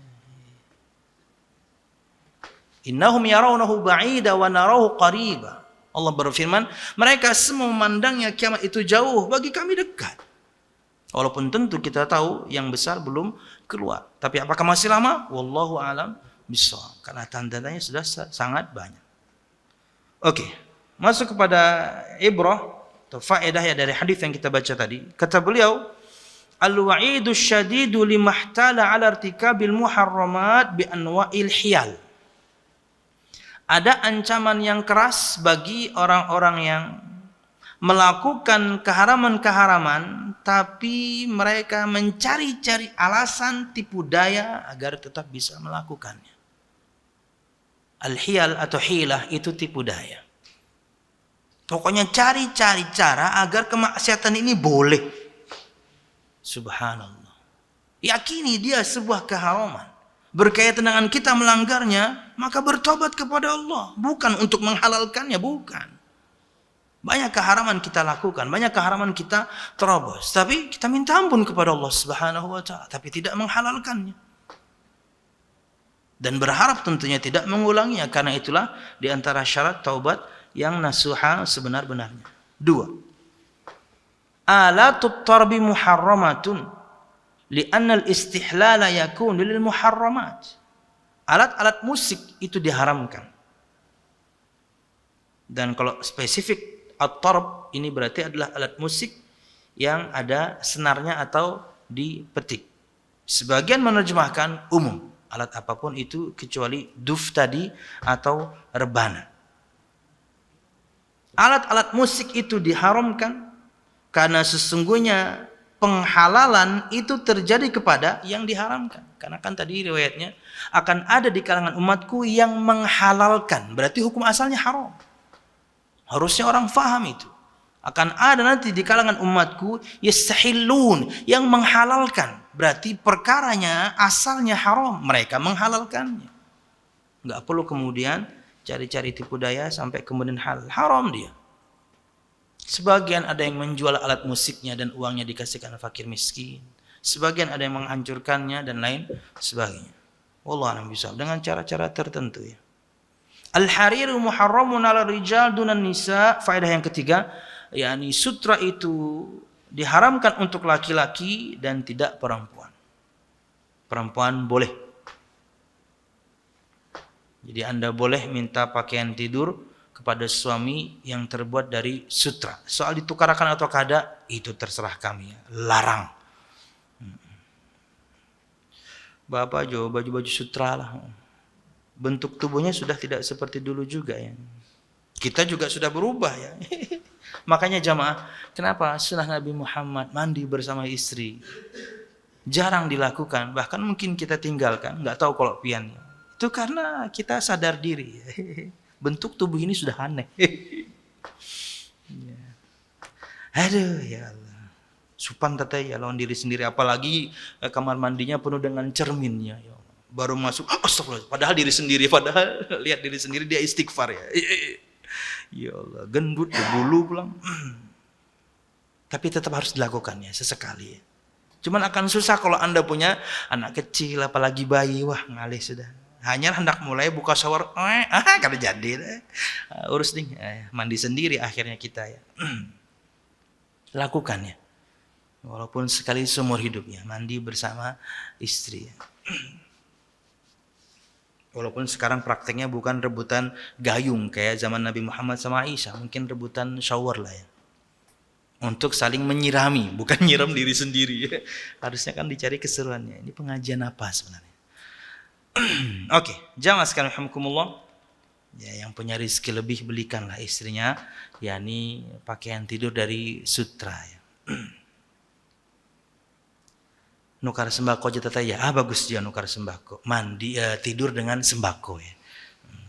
Innahum yarawnahu ba'ida wa narahu qariba. Allah berfirman, mereka semua memandangnya kiamat itu jauh, bagi kami dekat. Walaupun tentu kita tahu yang besar belum keluar. Tapi apakah masih lama? Wallahu a'lam bishawab. Karena tanda-tandanya sudah sangat banyak. Oke, masuk kepada ibrah atau faedah ya dari hadis yang kita baca tadi. Kata beliau, al-wa'idu syadidu limahtala ala irtikabil muharramat bi anwa'il hiyal. Ada ancaman yang keras bagi orang-orang yang melakukan keharaman-keharaman, tapi mereka mencari-cari alasan tipu daya agar tetap bisa melakukannya. Al-hiyal atau hilah itu tipu daya. Pokoknya cari-cari cara agar kemaksiatan ini boleh. Subhanallah. Yakini dia sebuah keharaman. Berkaitan dengan kita melanggarnya, maka bertobat kepada Allah. Bukan untuk menghalalkannya, bukan. Banyak keharaman kita lakukan, banyak keharaman kita terobos. Tapi kita minta ampun kepada Allah Subhanahu wa ta'ala. Tapi tidak menghalalkannya. Dan berharap tentunya tidak mengulanginya. Karena itulah di antara syarat taubat yang nasuha sebenar-benarnya. 2. Alatut tarbi muharramatun. Li'anna al-istihlala yakun lil muharramat. Alat-alat musik itu diharamkan. Dan kalau spesifik at-tarb ini berarti adalah alat musik yang ada senarnya atau dipetik. Sebagian menerjemahkan umum, alat apapun itu kecuali duf tadi atau rebana. Alat-alat musik itu diharamkan karena sesungguhnya penghalalan itu terjadi kepada yang diharamkan. Karena kan tadi riwayatnya akan ada di kalangan umatku yang menghalalkan. Berarti hukum asalnya haram. Harusnya orang faham itu. Akan ada nanti di kalangan umatku yastahillun, yang menghalalkan. Berarti perkaranya asalnya haram. Mereka menghalalkannya. Enggak perlu kemudian cari-cari tipu daya sampai kemudian halal. Haram dia. Sebagian ada yang menjual alat musiknya dan uangnya dikasihkan fakir miskin. Sebagian ada yang menghancurkannya dan lain sebagainya. Wallahu a'lam bishawab, dengan cara-cara tertentu ya. Al-hariru muharramun 'ala rijal dunan nisa. Faedah yang ketiga, yakni sutra itu diharamkan untuk laki-laki dan tidak perempuan. Perempuan boleh. Jadi Anda boleh minta pakaian tidur kepada suami yang terbuat dari sutra. Soal ditukarakan atau kada, itu terserah kami. Larang. Bapak jo baju-baju sutra lah. Bentuk tubuhnya sudah tidak seperti dulu juga ya. Kita juga sudah berubah ya. Makanya jamaah, kenapa sunnah Nabi Muhammad mandi bersama istri jarang dilakukan, bahkan mungkin kita tinggalkan, nggak tahu kalau piannya. Itu karena kita sadar diri. Bentuk tubuh ini sudah aneh. Aduh ya Allah. Supan tata ya lawan diri sendiri. Apalagi kamar mandinya penuh dengan cerminnya. Ya Allah. Baru masuk, astagfirullah. Padahal diri sendiri. Padahal lihat diri sendiri dia istighfar ya. Ya Allah. Gendut, berbulu pulang. Tapi tetap harus dilakukannya sesekali ya. Cuman akan susah kalau Anda punya anak kecil. Apalagi bayi. Wah ngalih sudah. Hanya hendak mulai buka shower, kada jadi, urus nih, mandi sendiri akhirnya kita ya. Lakukan ya, walaupun sekali seumur hidupnya mandi bersama istri. Ya. Walaupun sekarang prakteknya bukan rebutan gayung kayak zaman Nabi Muhammad sama Aisyah, mungkin rebutan shower lah ya. Untuk saling menyirami, bukan nyiram diri sendiri. Ya. Harusnya kan dicari keseruannya. Ini pengajian apa sebenarnya? Oke, jamaah sekalian rahimakumullah. Ya, yang punya rezeki lebih belikanlah istrinya yakni pakaian tidur dari sutra ya. nukar sembako aja tata ya, bagus dia nukar sembako, mandi tidur dengan sembako ya.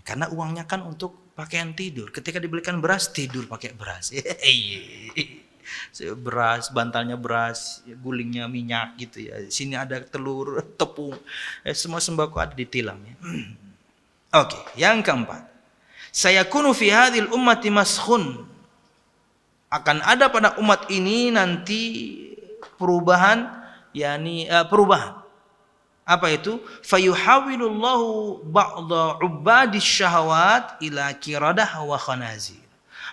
Karena uangnya kan untuk pakaian tidur. Ketika dibelikan beras, tidur pakai beras. Beras, bantalnya beras, gulingnya minyak gitu ya. Sini ada telur, tepung, semua sembako ada ditilam ya. Oke, yang keempat. Sayakunu fi hadhil ummati maskhun. Akan ada pada umat ini nanti perubahan, perubahan. Apa itu? Fayuhawilullahu ba'da ubadis syahawat ila kiradah wa khanazir.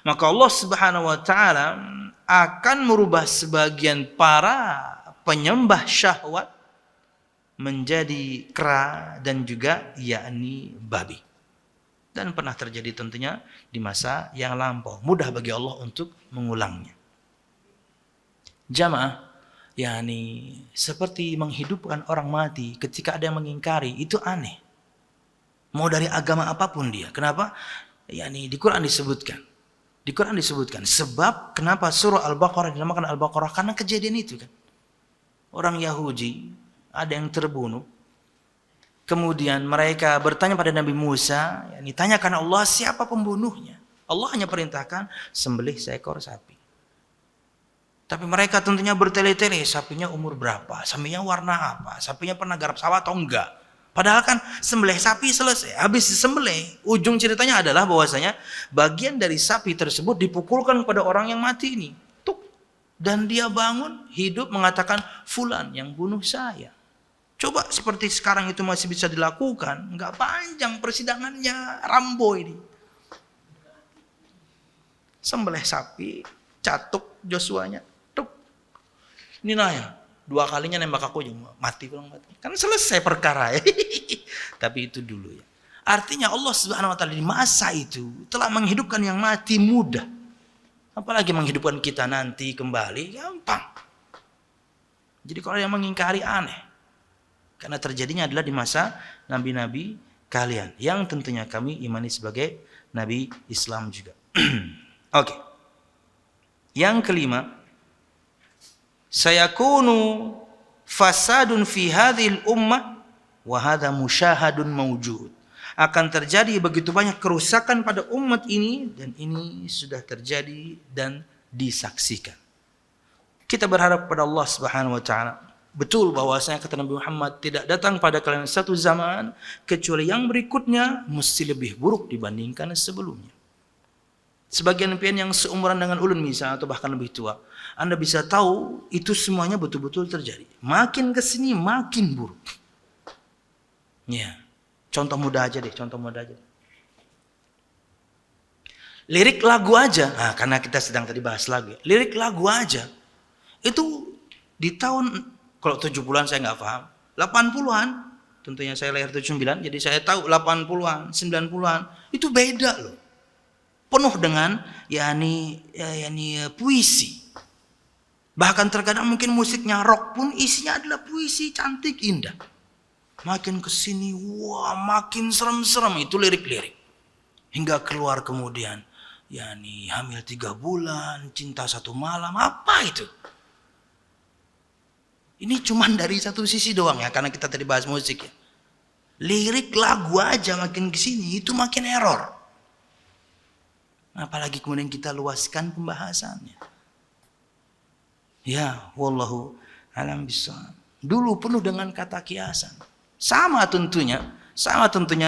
Maka Allah Subhanahu wa taala akan merubah sebagian para penyembah syahwat menjadi kera dan juga yakni babi. Dan pernah terjadi tentunya di masa yang lampau. Mudah bagi Allah untuk mengulangnya. Jamaah, seperti menghidupkan orang mati ketika ada yang mengingkari, itu aneh. Mau dari agama apapun dia. Kenapa? Di Quran disebutkan. Di Quran disebutkan. Sebab kenapa surah Al-Baqarah dinamakan Al-Baqarah? Karena kejadian itu kan. Orang Yahudi, ada yang terbunuh. Kemudian mereka bertanya pada Nabi Musa, tanyakan Allah siapa pembunuhnya. Allah hanya perintahkan sembelih seekor sapi. Tapi mereka tentunya bertele-tele, sapinya umur berapa, sapinya warna apa, sapinya pernah garap sawah atau enggak. Padahal kan sembelih sapi selesai, habis disembelih, ujung ceritanya adalah bahwasanya bagian dari sapi tersebut dipukulkan kepada orang yang mati ini. Tuk. Dan dia bangun, hidup mengatakan fulan yang bunuh saya. Coba seperti sekarang itu masih bisa dilakukan, enggak panjang persidangannya, Rambo ini. Sembelih sapi, catuk Joshua-nya. Tuk. Ini nanya, 2 kalinya nembak aku juga mati pulang mati. Kan selesai perkara ya. Tapi itu dulu ya. Artinya Allah Subhanahu wa taala di masa itu telah menghidupkan yang mati mudah. Apalagi menghidupkan kita nanti kembali gampang. Jadi kalau yang mengingkari aneh. Karena terjadinya adalah di masa nabi-nabi kalian. Yang tentunya kami imani sebagai nabi Islam juga. Oke. Yang kelima. Sayakunu fasadun fi hadhil ummah. Wa hadha musyahadun mawjud. Akan terjadi begitu banyak kerusakan pada umat ini. Dan ini sudah terjadi dan disaksikan. Kita berharap kepada Allah Subhanahu wa ta'ala. Betul bahwasanya kata Nabi Muhammad tidak datang pada kalian satu zaman kecuali yang berikutnya mesti lebih buruk dibandingkan sebelumnya. Sebagian pian yang seumuran dengan ulun misalnya atau bahkan lebih tua, Anda bisa tahu itu semuanya betul-betul terjadi. Makin kesini makin buruk. Ya, contoh mudah aja deh, Lirik lagu aja, karena kita sedang tadi bahas lagu. Lirik lagu aja itu di tahun kalau 70-an saya nggak paham. 80-an, tentunya saya lahir 79, jadi saya tahu 80-an, 90-an, itu beda loh. Penuh dengan puisi. Bahkan terkadang mungkin musiknya rock pun isinya adalah puisi cantik indah. Makin kesini, wah makin serem-serem itu lirik-lirik. Hingga keluar kemudian, hamil 3 bulan, cinta 1 malam, apa itu? Ini cuma dari satu sisi doang ya, karena kita tadi bahas musik ya. Lirik lagu aja makin kesini itu makin error. Apalagi kemudian kita luaskan pembahasannya. Ya, wallahu alam bissawab. Dulu penuh dengan kata kiasan. Sama tentunya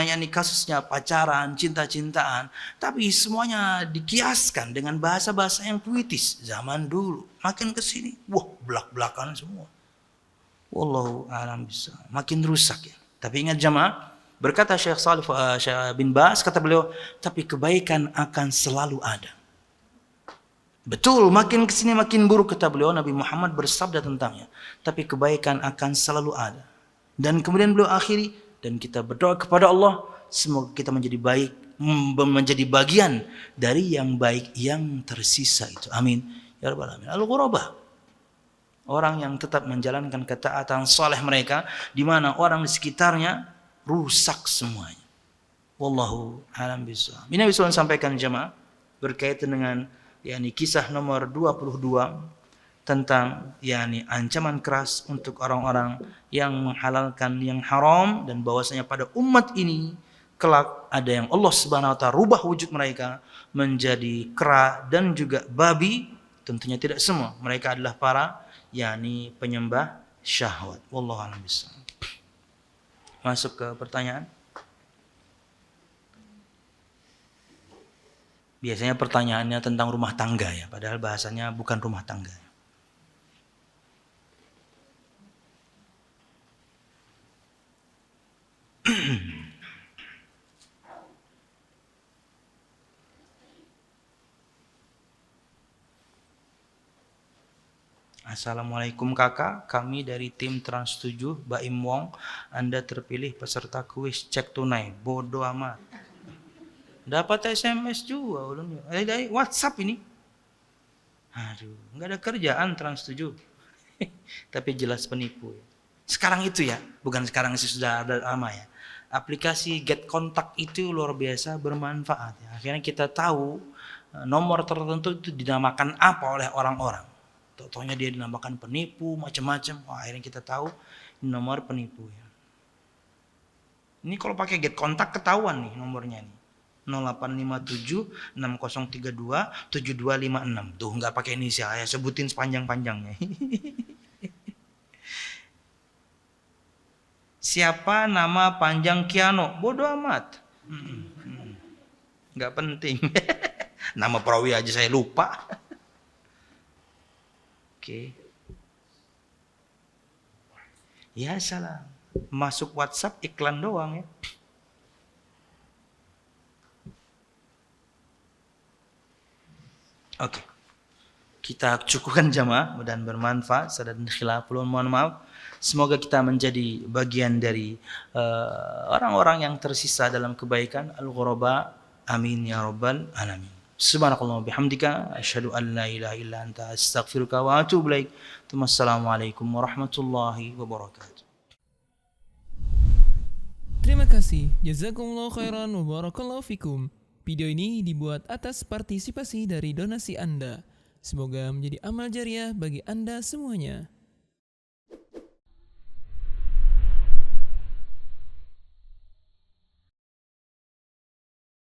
ini kasusnya pacaran, cinta-cintaan, tapi semuanya dikiaskan dengan bahasa-bahasa yang puitis zaman dulu. Makin kesini, wah belak-belakan semua. Wallahu a'lam bishawab. Makin rusak ya. Tapi ingat jamaah, berkata Syekh Shalih bin Baz, kata beliau, tapi kebaikan akan selalu ada. Betul, makin kesini makin buruk, kata beliau. Nabi Muhammad bersabda tentangnya. Tapi kebaikan akan selalu ada. Dan kemudian beliau akhiri, dan kita berdoa kepada Allah, semoga kita menjadi baik, menjadi bagian dari yang baik yang tersisa itu. Amin. Ya Rabbal Alamin. Al-Ghurabah. Orang yang tetap menjalankan ketaatan saleh mereka, di mana orang di sekitarnya rusak semuanya. Wallahu a'lam bishawab. Ini bisa sampaikan jemaah berkaitan dengan kisah nomor 22 tentang ancaman keras untuk orang-orang yang menghalalkan yang haram, dan bahwasanya pada umat ini kelak ada yang Allah Subhanahu wa taala rubah wujud mereka menjadi kera dan juga babi. Tentunya tidak semua, mereka adalah para penyembah syahwat. Wallahu a'lam bishawab. Masuk ke pertanyaan. Biasanya pertanyaannya tentang rumah tangga ya, padahal bahasanya bukan rumah tangga. Assalamualaikum kakak, kami dari tim Trans 7 Baim Wong. Anda terpilih peserta kuis cek tunai. Bodoh amat. Dapat SMS juga, dari WhatsApp ini. Aduh, nggak ada kerjaan Trans 7. Tapi jelas penipu ya. Sekarang itu ya, bukan sekarang sih, sudah ada lama ya. Aplikasi Get Contact itu luar biasa bermanfaat ya. Akhirnya kita tahu nomor tertentu itu dinamakan apa oleh orang-orang. Totonya dia dinamakan penipu, macam-macam. Wah, akhirnya kita tahu nomor penipu ya. Ini kalau pakai Get Contact ketahuan nih nomornya nih. 0857 6032 7256. Tuh nggak pakai inisial ya, sebutin sepanjang-panjangnya. Siapa nama panjang Kiano? Bodoh amat. Nggak penting. Nama perawi aja saya lupa. Oke. Ya salah. Masuk WhatsApp iklan doang ya. Oke. Kita cukupkan jamaah, mudah-mudahan bermanfaat. Sadar khilaf, mohon maaf. Semoga kita menjadi bagian dari orang-orang yang tersisa dalam kebaikan. Al-ghuraba. Amin ya rabbal alamin. Subhanakallah bihamdika asyhadu an la ilaha illa anta astaghfiruka wa atubu ilaik. Wassalamualaikum warahmatullahi wabarakatuh. Terima kasih. Jazakumullah khairan wa barakallahu fikum. Video ini dibuat atas partisipasi dari donasi Anda. Semoga menjadi amal jariah bagi Anda semuanya.